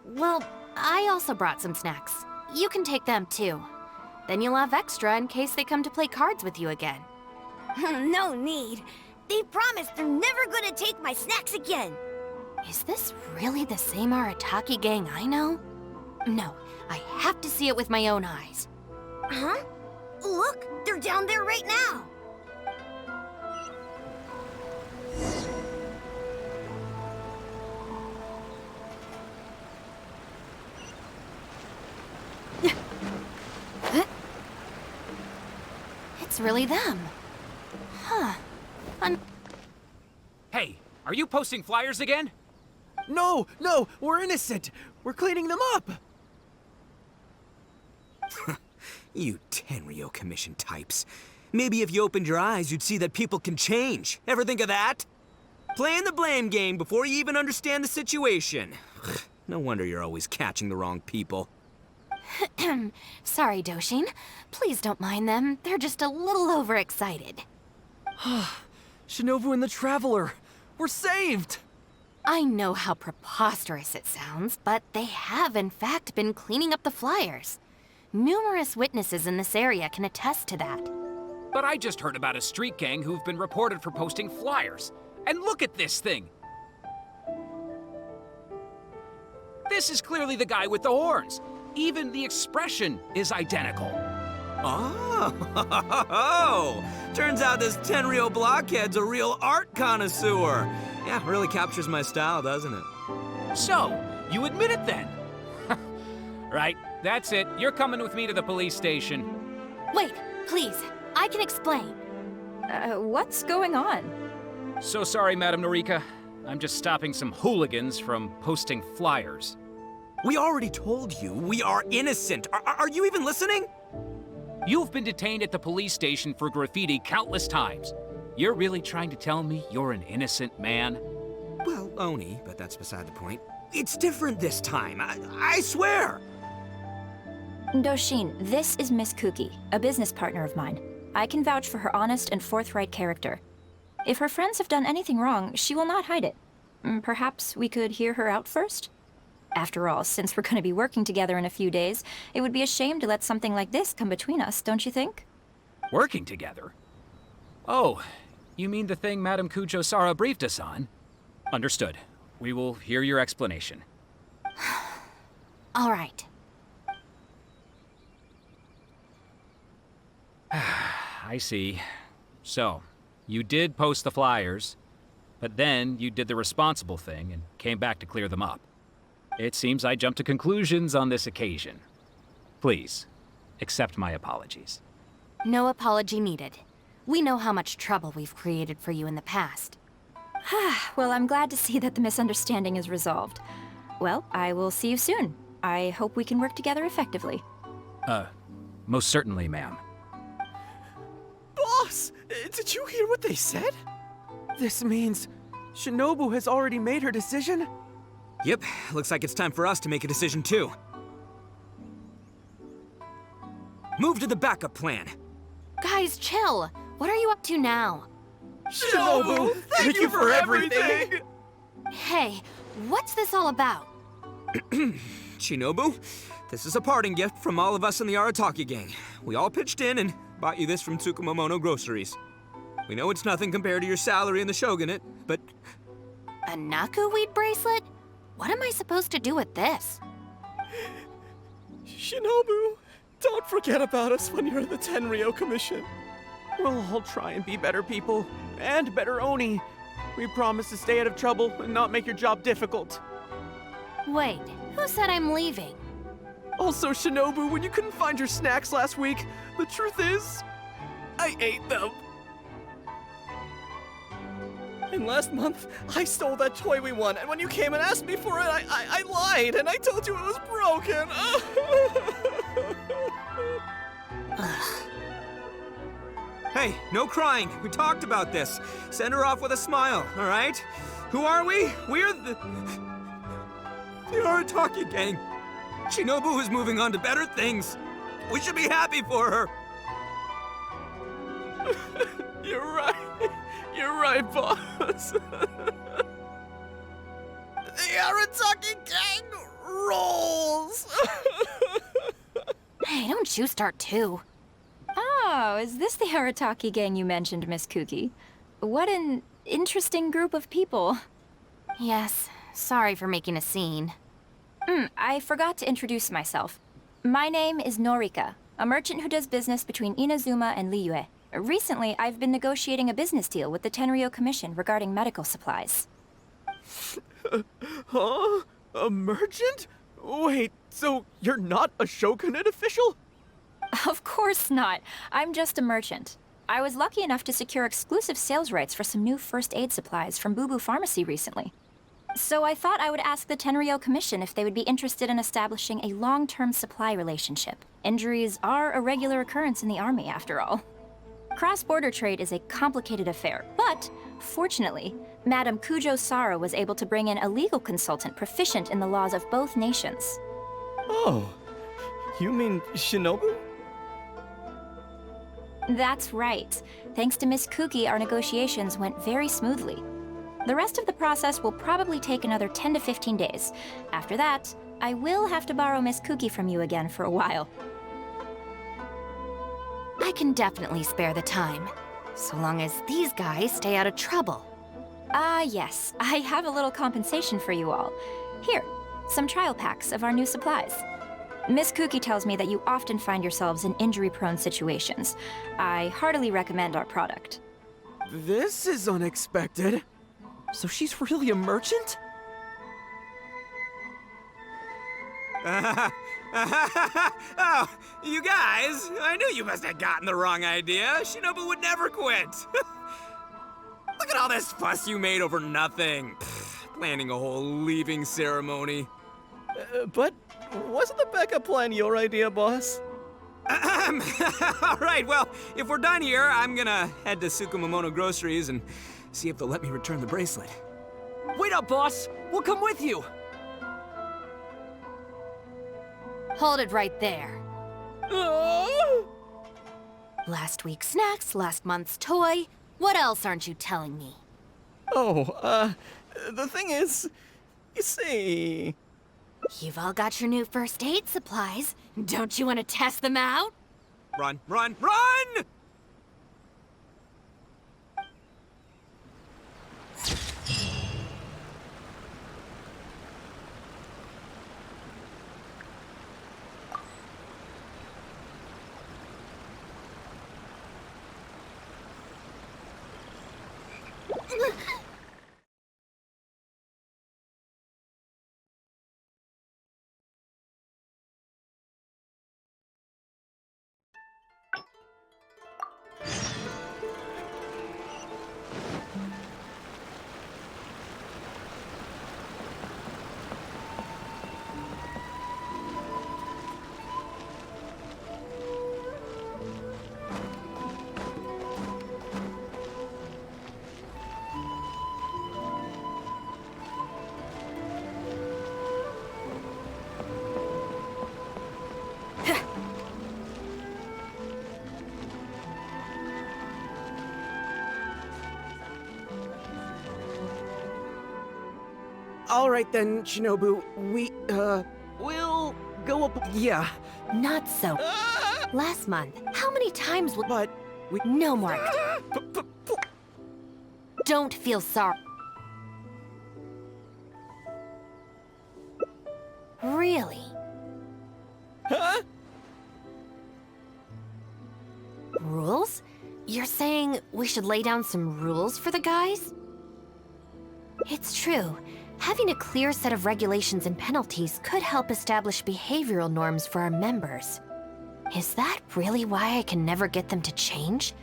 Well, I also brought some snacks. You can take them too. Then you'll have extra in case they come to play cards with you again. No need. They promised they're never gonna take my snacks again. Is this really the same Arataki gang I know? No, I have to see it with my own eyes. Huh? Look, they're down there right now. It's really them. Huh. Hey, are you posting flyers again? No, we're innocent. We're cleaning them up. You Tenryou Commission types. Maybe if you opened your eyes, you'd see that people can change. Ever think of that? Playing the blame game before you even understand the situation. No wonder you're always catching the wrong people. Sorry, Doshin. Please don't mind them. They're just a little overexcited. Shinobu and the Traveler! We're saved! I know how preposterous it sounds, but they have in fact been cleaning up the flyers. Numerous witnesses in this area can attest to that. But I just heard about a street gang who've been reported for posting flyers. And look at this thing! This is clearly the guy with the horns. Even the expression is identical. Oh, turns out this Tenryo blockhead's a real art connoisseur. Yeah, really captures my style, doesn't it? So, you admit it then? Right, that's it. You're coming with me to the police station. Wait, please. I can explain. What's going on? So sorry, Madam Norika. I'm just stopping some hooligans from posting flyers. We already told you we are innocent. Are you even listening? You've been detained at the police station for graffiti countless times. You're really trying to tell me you're an innocent man? Well, Oni, but that's beside the point. It's different this time, I swear! Doshin, this is Miss Kuki, a business partner of mine. I can vouch for her honest and forthright character. If her friends have done anything wrong, she will not hide it. Perhaps we could hear her out first? After all, since we're going to be working together in a few days, it would be a shame to let something like this come between us, don't you think? Working together? Oh, you mean the thing Madam Cujoh briefed us on? Understood. We will hear your explanation. All right. I see. So, you did post the flyers, but then you did the responsible thing and came back to clear them up. It seems I jumped to conclusions on this occasion. Please, accept my apologies. No apology needed. We know how much trouble we've created for you in the past. Well, I'm glad to see that the misunderstanding is resolved. Well, I will see you soon. I hope we can work together effectively. Most certainly, ma'am. Boss! Did you hear what they said? This means Shinobu has already made her decision? Yep, looks like it's time for us to make a decision too. Move to the backup plan. Guys, chill. What are you up to now? Shinobu, thank you for everything! Hey, what's this all about? Shinobu, this is a parting gift from all of us in the Arataki gang. We all pitched in and bought you this from Tsukumomono Groceries. We know it's nothing compared to your salary in the shogunate, but... A Naku weed bracelet? What am I supposed to do with this? Shinobu, don't forget about us when you're in the Tenryo Commission. We'll all try and be better people, and better Oni. We promise to stay out of trouble and not make your job difficult. Wait, who said I'm leaving? Also, Shinobu, when you couldn't find your snacks last week, the truth is, I ate them. And last month, I stole that toy we won, and when you came and asked me for it, I lied, and I told you it was broken. Hey, no crying. We talked about this. Send her off with a smile, all right? Who are we? We're the Arataki gang. Shinobu is moving on to better things. We should be happy for her. You're right. You're right, boss. The Arataki gang rolls! Hey, don't you start too. Oh, is this the Arataki gang you mentioned, Miss Kuki? What an interesting group of people. Yes, sorry for making a scene. I forgot to introduce myself. My name is Norika, a merchant who does business between Inazuma and Liyue. Recently, I've been negotiating a business deal with the Tenryo Commission regarding medical supplies. Huh? A merchant? Wait, so you're not a shogunate official? Of course not. I'm just a merchant. I was lucky enough to secure exclusive sales rights for some new first aid supplies from Boo Boo Pharmacy recently. So I thought I would ask the Tenryo Commission if they would be interested in establishing a long-term supply relationship. Injuries are a regular occurrence in the army, after all. Cross-border trade is a complicated affair, but fortunately, Madam Cujoh was able to bring in a legal consultant proficient in the laws of both nations. Oh, you mean Shinobu? That's right. Thanks to Miss Kuki, our negotiations went very smoothly. The rest of the process will probably take another 10 to 15 days. After that, I will have to borrow Miss Kuki from you again for a while. I can definitely spare the time, so long as these guys stay out of trouble. Yes. I have a little compensation for you all. Here, some trial packs of our new supplies. Miss Kuki tells me that you often find yourselves in injury-prone situations. I heartily recommend our product. This is unexpected. So she's really a merchant? Oh, you guys, I knew you must have gotten the wrong idea. Shinobu would never quit. Look at all this fuss you made over nothing. Planning a whole leaving ceremony. But wasn't the backup plan your idea, boss? All right, well, if we're done here, I'm gonna head to Tsukumomono Groceries and see if they'll let me return the bracelet. Wait up, boss! We'll come with you! Hold it right there. Last week's snacks, last month's toy. What else aren't you telling me? Oh, the thing is, you see... You've all got your new first aid supplies. Don't you want to test them out? Run, run, run! All right then, Shinobu. We'll go up. Yeah. Not so. Last month, how many times would... But we... No, Mark. Don't feel sorry. Really? Huh? Rules? You're saying we should lay down some rules for the guys? It's true. Having a clear set of regulations and penalties could help establish behavioral norms for our members. Is that really why I can never get them to change?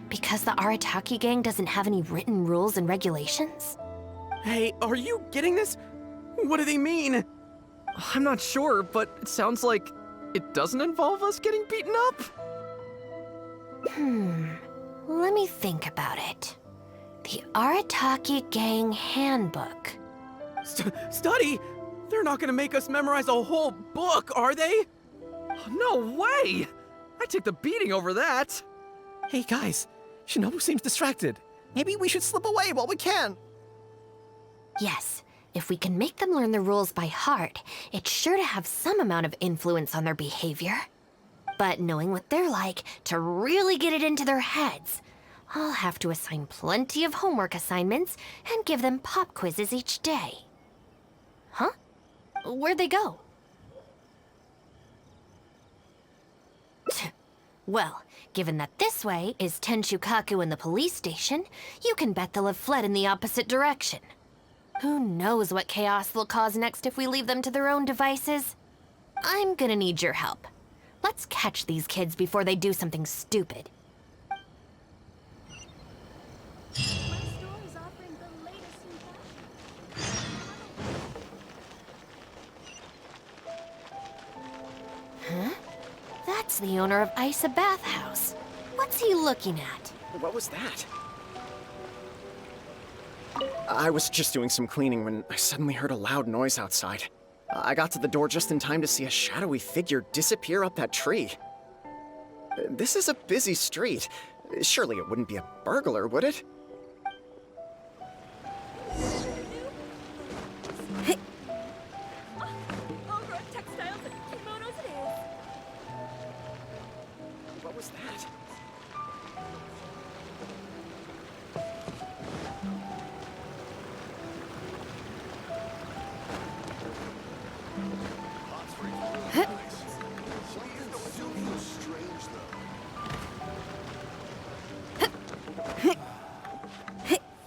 Because the Arataki gang doesn't have any written rules and regulations? Hey, are you getting this? What do they mean? I'm not sure, but it sounds like it doesn't involve us getting beaten up. Let me think about it. The Arataki Gang Handbook. Study? They're not gonna make us memorize a whole book, are they? No way! I took the beating over that. Hey guys, Shinobu seems distracted. Maybe we should slip away while we can. Yes, if we can make them learn the rules by heart, it's sure to have some amount of influence on their behavior. But knowing what they're like, to really get it into their heads, I'll have to assign plenty of homework assignments and give them pop quizzes each day. Huh? Where'd they go? Well, given that this way is Tenshukaku and the police station, you can bet they'll have fled in the opposite direction. Who knows what chaos they'll cause next if we leave them to their own devices? I'm gonna need your help. Let's catch these kids before they do something stupid. Huh? That's the owner of Isa Bathhouse. What's he looking at? What was that? I was just doing some cleaning when I suddenly heard a loud noise outside. I got to the door just in time to see a shadowy figure disappear up that tree. This is a busy street. Surely it wouldn't be a burglar, would it? What was that?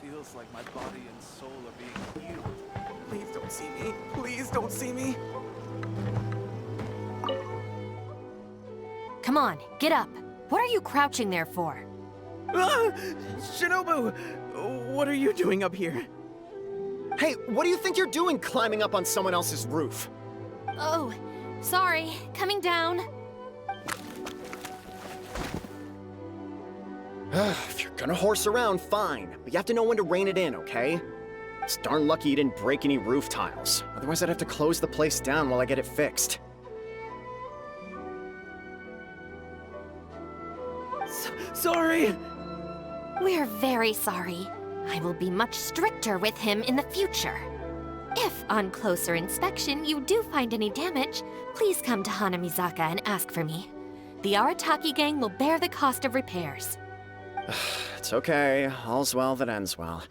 Feels like my body and soul are being healed. Please don't see me. Please don't see me. Come on, get up. What are you crouching there for? Ah! Shinobu! What are you doing up here? Hey, what do you think you're doing climbing up on someone else's roof? Oh, sorry. Coming down. If you're gonna horse around, fine. But you have to know when to rein it in, okay? It's darn lucky you didn't break any roof tiles. Otherwise, I'd have to close the place down while I get it fixed. Sorry! We're very sorry. I will be much stricter with him in the future. If, on closer inspection, you do find any damage, please come to Hanamizaka and ask for me. The Arataki gang will bear the cost of repairs. It's okay. All's well that ends well.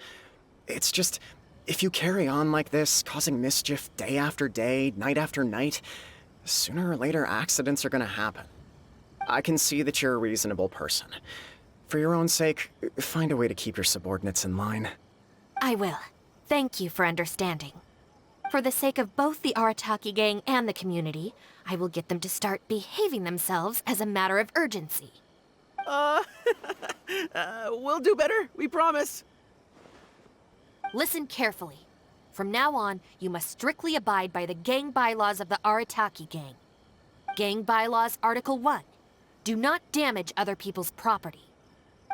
It's just, if you carry on like this, causing mischief day after day, night after night, sooner or later accidents are gonna happen. I can see that you're a reasonable person. For your own sake, find a way to keep your subordinates in line. I will. Thank you for understanding. For the sake of both the Arataki gang and the community, I will get them to start behaving themselves as a matter of urgency. We'll do better, we promise. Listen carefully. From now on, you must strictly abide by the gang bylaws of the Arataki gang. Gang bylaws Article 1. Do not damage other people's property.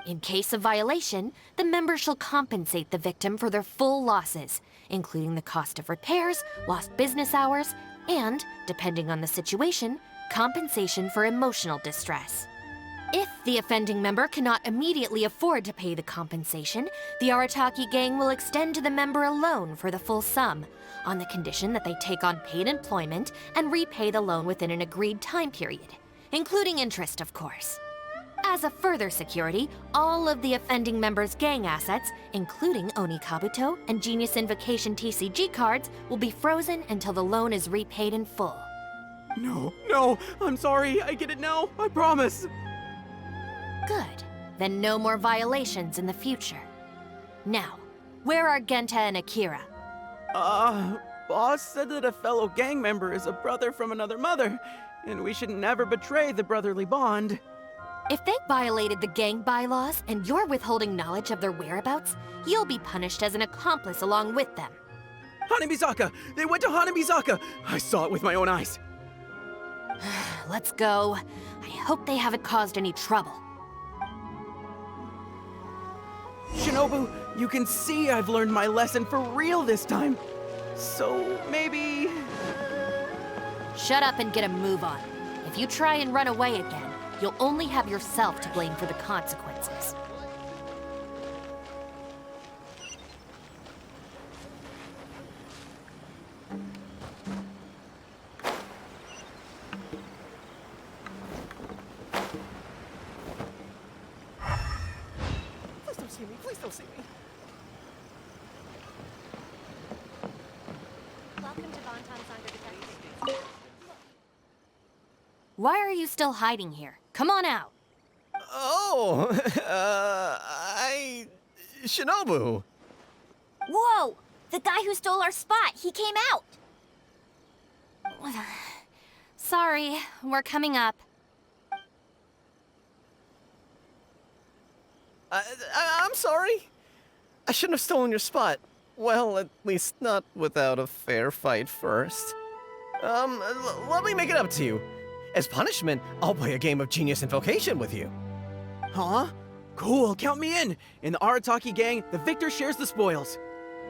In case of violation, the member shall compensate the victim for their full losses, including the cost of repairs, lost business hours, and, depending on the situation, compensation for emotional distress. If the offending member cannot immediately afford to pay the compensation, the Arataki gang will extend to the member a loan for the full sum, on the condition that they take on paid employment and repay the loan within an agreed time period, including interest, of course. As a further security, all of the offending member's gang assets, including Oni Kabuto and Genius Invocation TCG cards, will be frozen until the loan is repaid in full. No, I'm sorry, I get it now, I promise. Good. Then no more violations in the future. Now, where are Genta and Akira? Boss said that a fellow gang member is a brother from another mother, and we should never betray the brotherly bond. If they violated the gang bylaws and you're withholding knowledge of their whereabouts, you'll be punished as an accomplice along with them. Hanamizaka! They went to Hanamizaka! I saw it with my own eyes. Let's go. I hope they haven't caused any trouble. Shinobu, you can see I've learned my lesson for real this time. So maybe... Shut up and get a move on. If you try and run away again, you'll only have yourself to blame for the consequences. Please don't see me, please don't see me. Welcome to Bonton's Under Detective. Why are you still hiding here? Come on out. Oh, Shinobu. Whoa! The guy who stole our spot, he came out! Sorry, we're coming up. I'm sorry. I shouldn't have stolen your spot. Well, at least not without a fair fight first. Let me make it up to you. As punishment, I'll play a game of Genius Invocation with you. Huh? Cool, count me in. In the Arataki gang, the victor shares the spoils.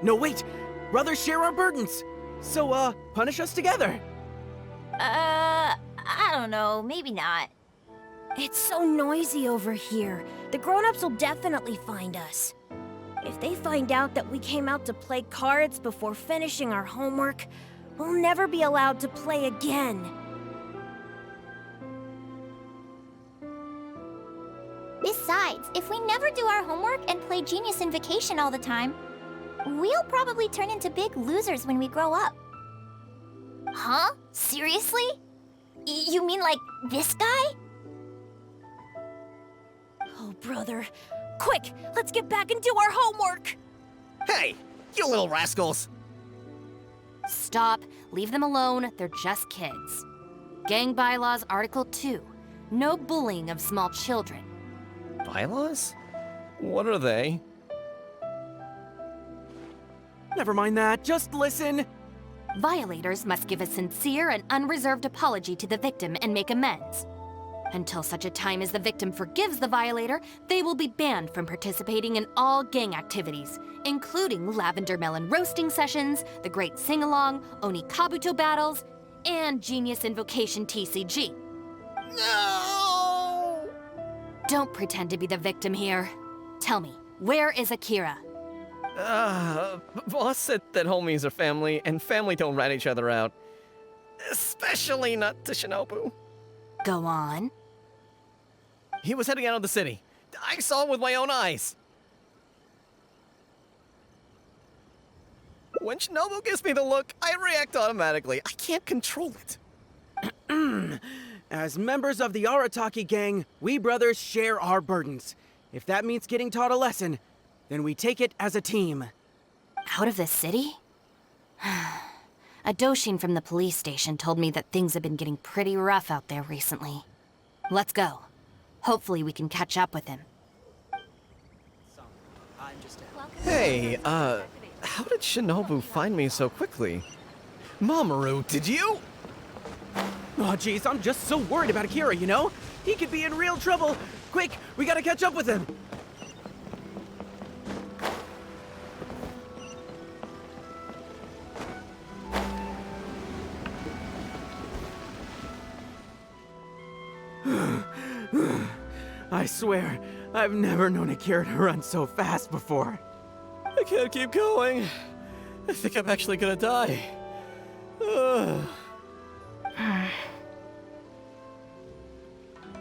No, wait! Brothers share our burdens! So, punish us together. I don't know, maybe not. It's so noisy over here. The grown-ups will definitely find us. If they find out that we came out to play cards before finishing our homework, we'll never be allowed to play again. Besides, if we never do our homework and play Genius Invocation all the time, we'll probably turn into big losers when we grow up. Huh? Seriously? You mean like this guy? Oh, brother. Quick, let's get back and do our homework! Hey, you little rascals! Stop. Leave them alone. They're just kids. Gang Bylaws Article 2. No bullying of small children. Bylaws? What are they? Never mind that, just listen. Violators must give a sincere and unreserved apology to the victim and make amends. Until such a time as the victim forgives the violator, they will be banned from participating in all gang activities, including lavender melon roasting sessions, the Great Sing-Along, Oni Kabuto battles, and Genius Invocation TCG. No! Don't pretend to be the victim here. Tell me, where is Akira? Boss said that homies are family, and family don't rat each other out. Especially not to Shinobu. Go on. He was heading out of the city. I saw it with my own eyes. When Shinobu gives me the look, I react automatically. I can't control it. As members of the Arataki gang, we brothers share our burdens. If that means getting taught a lesson, then we take it as a team. Out of the city? A Doshin from the police station told me that things have been getting pretty rough out there recently. Let's go. Hopefully we can catch up with him. Hey, how did Shinobu find me so quickly? Mamoru, did you? Oh, jeez, I'm just so worried about Akira, you know? He could be in real trouble. Quick, we gotta catch up with him. I swear, I've never known Akira to run so fast before. I can't keep going. I think I'm actually gonna die. Ugh.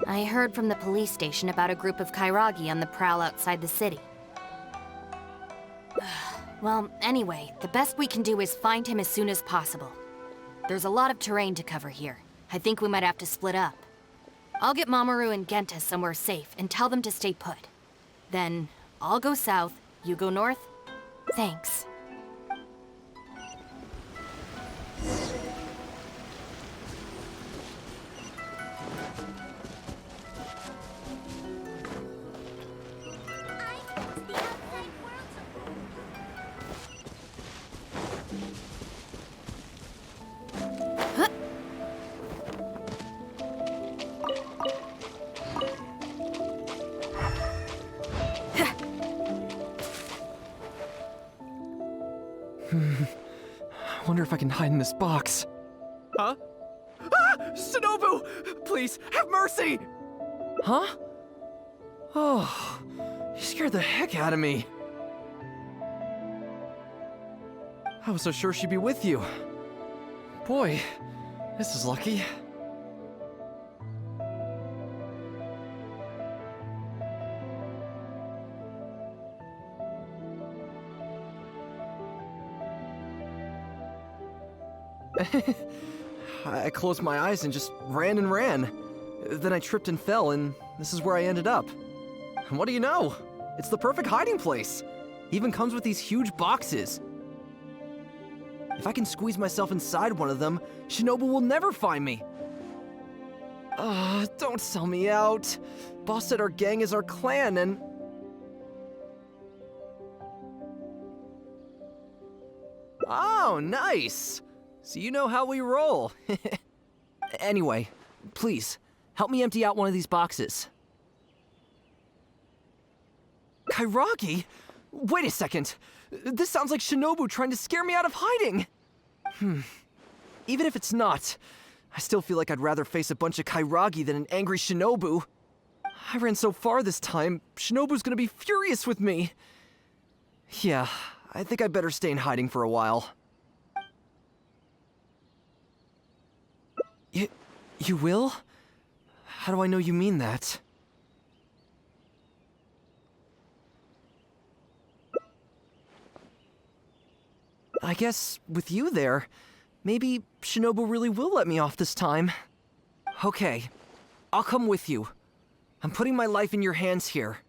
I heard from the police station about a group of Kairagi on the prowl outside the city. Well, anyway, the best we can do is find him as soon as possible. There's a lot of terrain to cover here. I think we might have to split up. I'll get Mamoru and Genta somewhere safe and tell them to stay put. Then, I'll go south, you go north. Thanks. I wonder if I can hide in this box. Huh? Ah! Shinobu! Please, have mercy! Huh? Oh, you scared the heck out of me. I was so sure she'd be with you. Boy, this is lucky. I closed my eyes and just ran and ran. Then I tripped and fell, and this is where I ended up. And what do you know? It's the perfect hiding place. Even comes with these huge boxes. If I can squeeze myself inside one of them, Shinobu will never find me. Don't sell me out. Boss said our gang is our clan, and... Oh, nice! So you know how we roll. Anyway, please, help me empty out one of these boxes. Kairagi? Wait a second. This sounds like Shinobu trying to scare me out of hiding. Even if it's not, I still feel like I'd rather face a bunch of Kairagi than an angry Shinobu. I ran so far this time, Shinobu's gonna be furious with me. Yeah, I think I better stay in hiding for a while. You will? How do I know you mean that? I guess, with you there, maybe Shinobu really will let me off this time. Okay, I'll come with you. I'm putting my life in your hands here.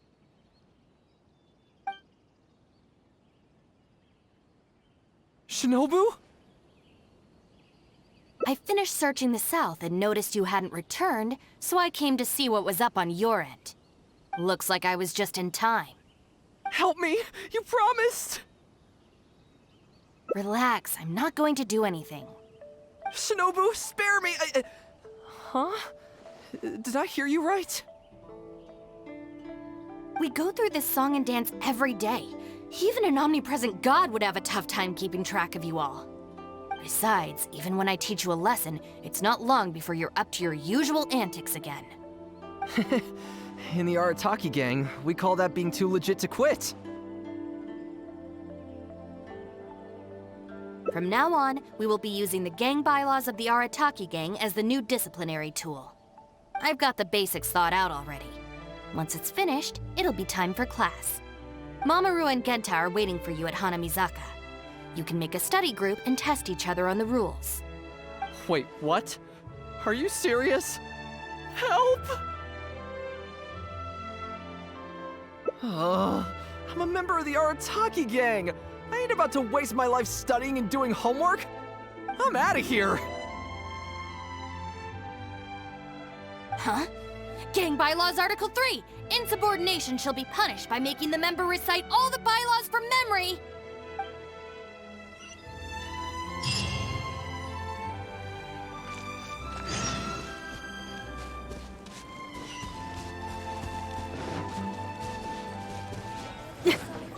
Shinobu? I finished searching the south and noticed you hadn't returned, so I came to see what was up on your end. Looks like I was just in time. Help me! You promised! Relax, I'm not going to do anything. Shinobu, spare me! Huh? Did I hear you right? We go through this song and dance every day. Even an omnipresent god would have a tough time keeping track of you all. Besides, even when I teach you a lesson, it's not long before you're up to your usual antics again. In the Arataki gang, we call that being too legit to quit. From now on, we will be using the gang bylaws of the Arataki gang as the new disciplinary tool. I've got the basics thought out already. Once it's finished, it'll be time for class. Mamoru and Genta are waiting for you at Hanamizaka. You can make a study group and test each other on the rules. Wait, what? Are you serious? Help! I'm a member of the Arataki gang. I ain't about to waste my life studying and doing homework. I'm out of here. Huh? Gang Bylaws Article 3! Insubordination shall be punished by making the member recite all the bylaws from memory!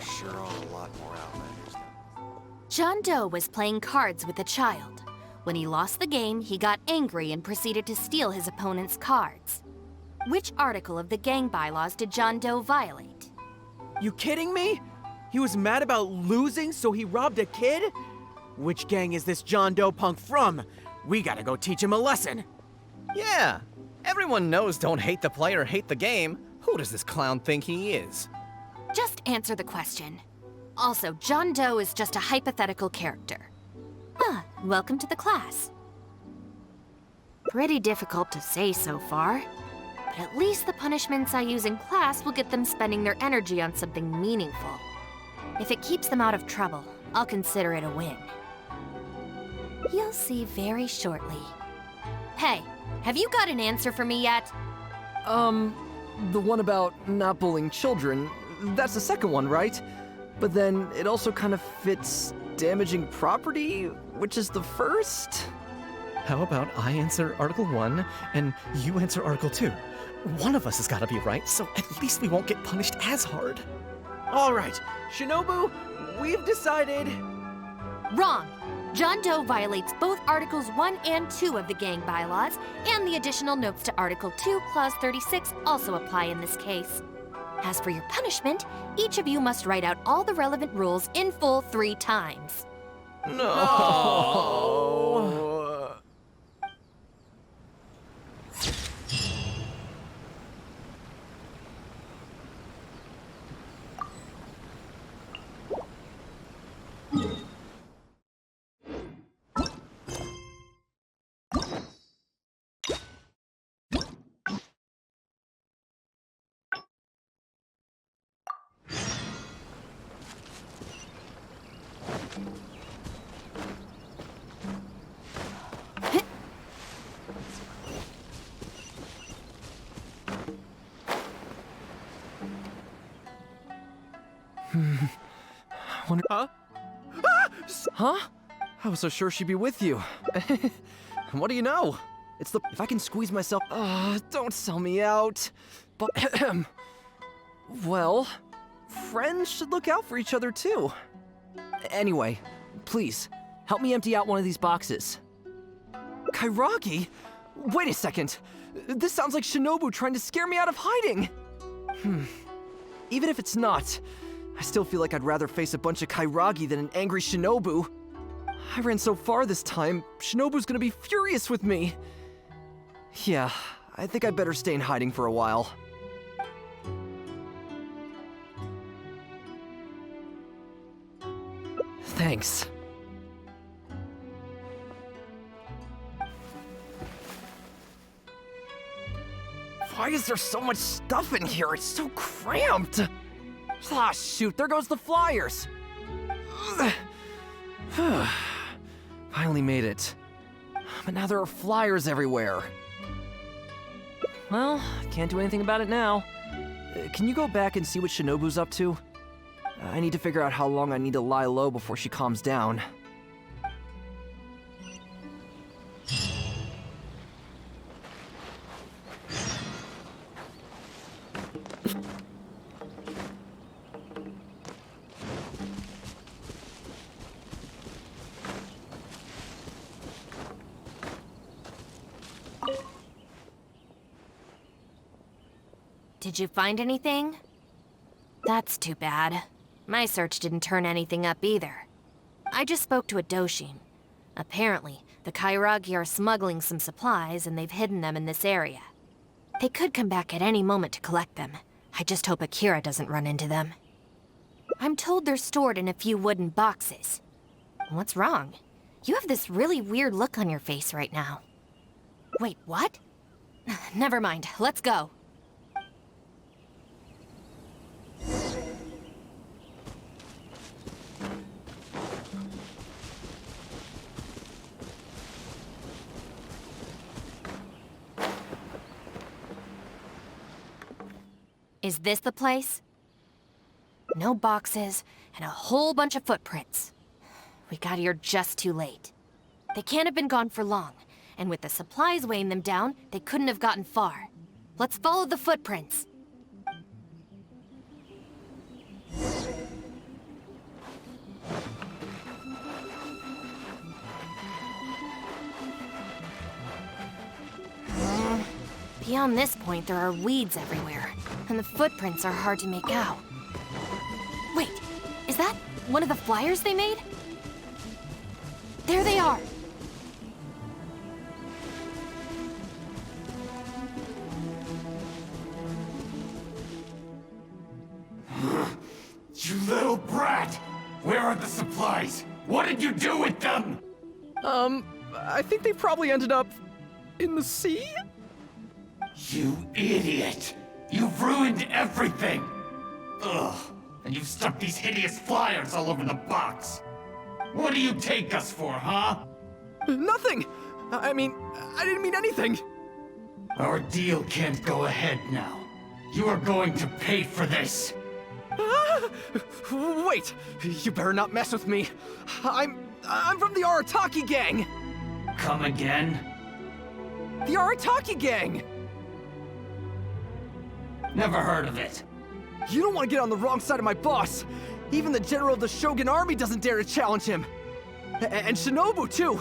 Sure are a lot more outlanders now. John Doe was playing cards with a child. When he lost the game, he got angry and proceeded to steal his opponent's cards. Which article of the gang bylaws did John Doe violate? You kidding me? He was mad about losing, so he robbed a kid? Which gang is this John Doe punk from? We gotta go teach him a lesson. Yeah, everyone knows don't hate the player, hate the game. Who does this clown think he is? Just answer the question. Also, John Doe is just a hypothetical character. Welcome to the class. Pretty difficult to say so far, but at least the punishments I use in class will get them spending their energy on something meaningful. If it keeps them out of trouble, I'll consider it a win. You'll see very shortly. Hey, have you got an answer for me yet? The one about not bullying children, that's the second one, right? But then it also kind of fits damaging property, which is the first? How about I answer Article 1 and you answer Article 2? One of us has got to be right, so at least we won't get punished as hard. All right, Shinobu, we've decided... Wrong! John Doe violates both Articles 1 and 2 of the gang bylaws, and the additional notes to Article 2, Clause 36 also apply in this case. As for your punishment, each of you must write out all the relevant rules in full 3 times. No! Huh? I was so sure she'd be with you. What do you know? It's the... If I can squeeze myself... don't sell me out. But... well... friends should look out for each other too. Anyway, please, help me empty out one of these boxes. Kairagi? Wait a second. This sounds like Shinobu trying to scare me out of hiding. Even if it's not, I still feel like I'd rather face a bunch of Kairagi than an angry Shinobu. I ran so far this time, Shinobu's gonna be furious with me. Yeah, I think I'd better stay in hiding for a while. Thanks. Why is there so much stuff in here? It's so cramped! Ah, shoot, there goes the flyers! Finally made it. But now there are flyers everywhere. Well, can't do anything about it now. Can you go back and see what Shinobu's up to? I need to figure out how long I need to lie low before she calms down. Did you find anything? That's too bad. My search didn't turn anything up either. I just spoke to a Doshin. Apparently, the Kairagi are smuggling some supplies and they've hidden them in this area. They could come back at any moment to collect them. I just hope Akira doesn't run into them. I'm told they're stored in a few wooden boxes. What's wrong? You have this really weird look on your face right now. Wait, what? Never mind, let's go. Is this the place? No boxes, and a whole bunch of footprints. We got here just too late. They can't have been gone for long, and with the supplies weighing them down, they couldn't have gotten far. Let's follow the footprints. Beyond this point, there are weeds everywhere, and the footprints are hard to make out. Wait, is that one of the flyers they made? There they are! You little brat! Where are the supplies? What did you do with them? I think they probably ended up in the sea? You idiot! You've ruined everything! Ugh, and you've stuck these hideous flyers all over the box. What do you take us for, huh? Nothing! I mean, I didn't mean anything! Our deal can't go ahead now. You are going to pay for this! Wait! You better not mess with me! I'm from the Arataki gang! Come again? The Arataki gang! Never heard of it. You don't want to get on the wrong side of my boss! Even the general of the Shogun army doesn't dare to challenge him! And Shinobu, too!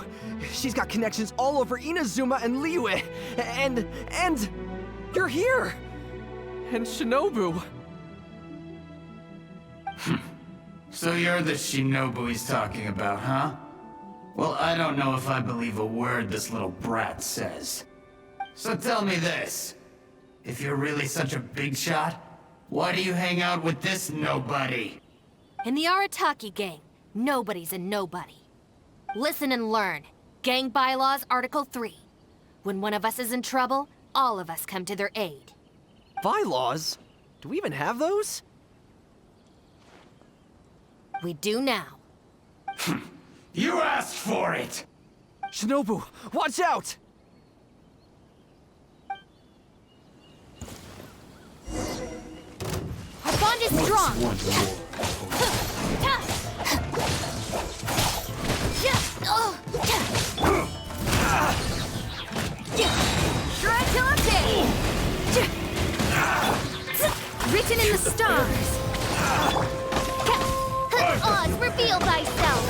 She's got connections all over Inazuma and Liyue! And... you're here! And Shinobu! So you're the Shinobu he's talking about, huh? Well, I don't know if I believe a word this little brat says. So tell me this. If you're really such a big shot, why do you hang out with this nobody? In the Arataki gang, nobody's a nobody. Listen and learn. Gang Bylaws, Article 3. When one of us is in trouble, all of us come to their aid. Bylaws? Do we even have those? We do now. You asked for it! Shinobu, watch out! Our bond is strong! Shred till I'm dead! Written in the stars! Oz, reveal thyself!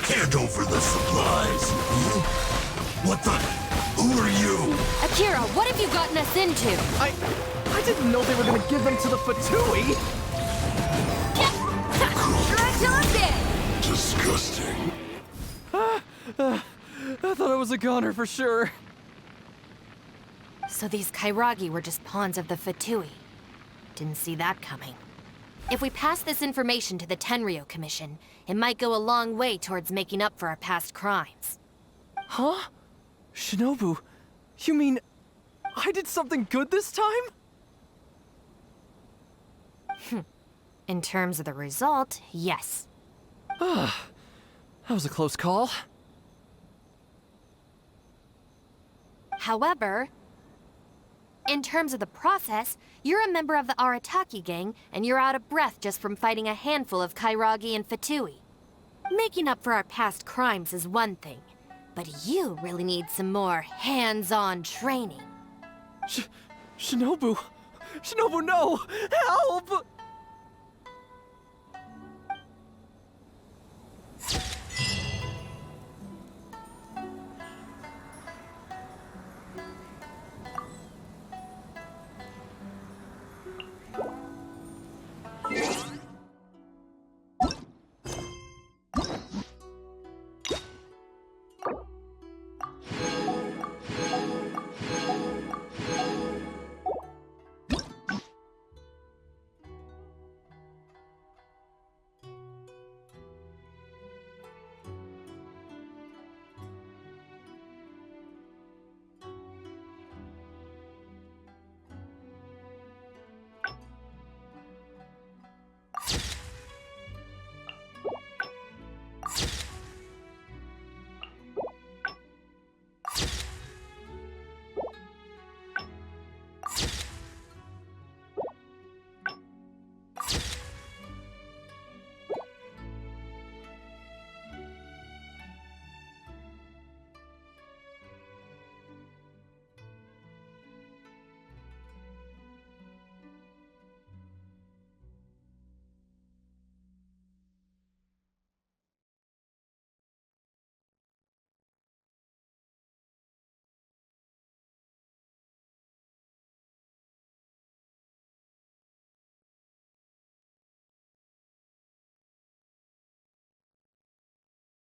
Hand over the supplies. What the? Who are you? Akira, what have you gotten us into? I didn't know they were gonna give them to the Fatui! Shred till I'm dead! Disgusting. I thought I was a goner for sure. So these Kairagi were just pawns of the Fatui. Didn't see that coming. If we pass this information to the Tenryou Commission, it might go a long way towards making up for our past crimes. Huh? Shinobu, You mean I did something good this time? In terms of the result, yes. That was a close call. However, in terms of the process, you're a member of the Arataki gang, and you're out of breath just from fighting a handful of Kairagi and Fatui. Making up for our past crimes is one thing, but you really need some more hands-on training. Shinobu! Shinobu, no! Help!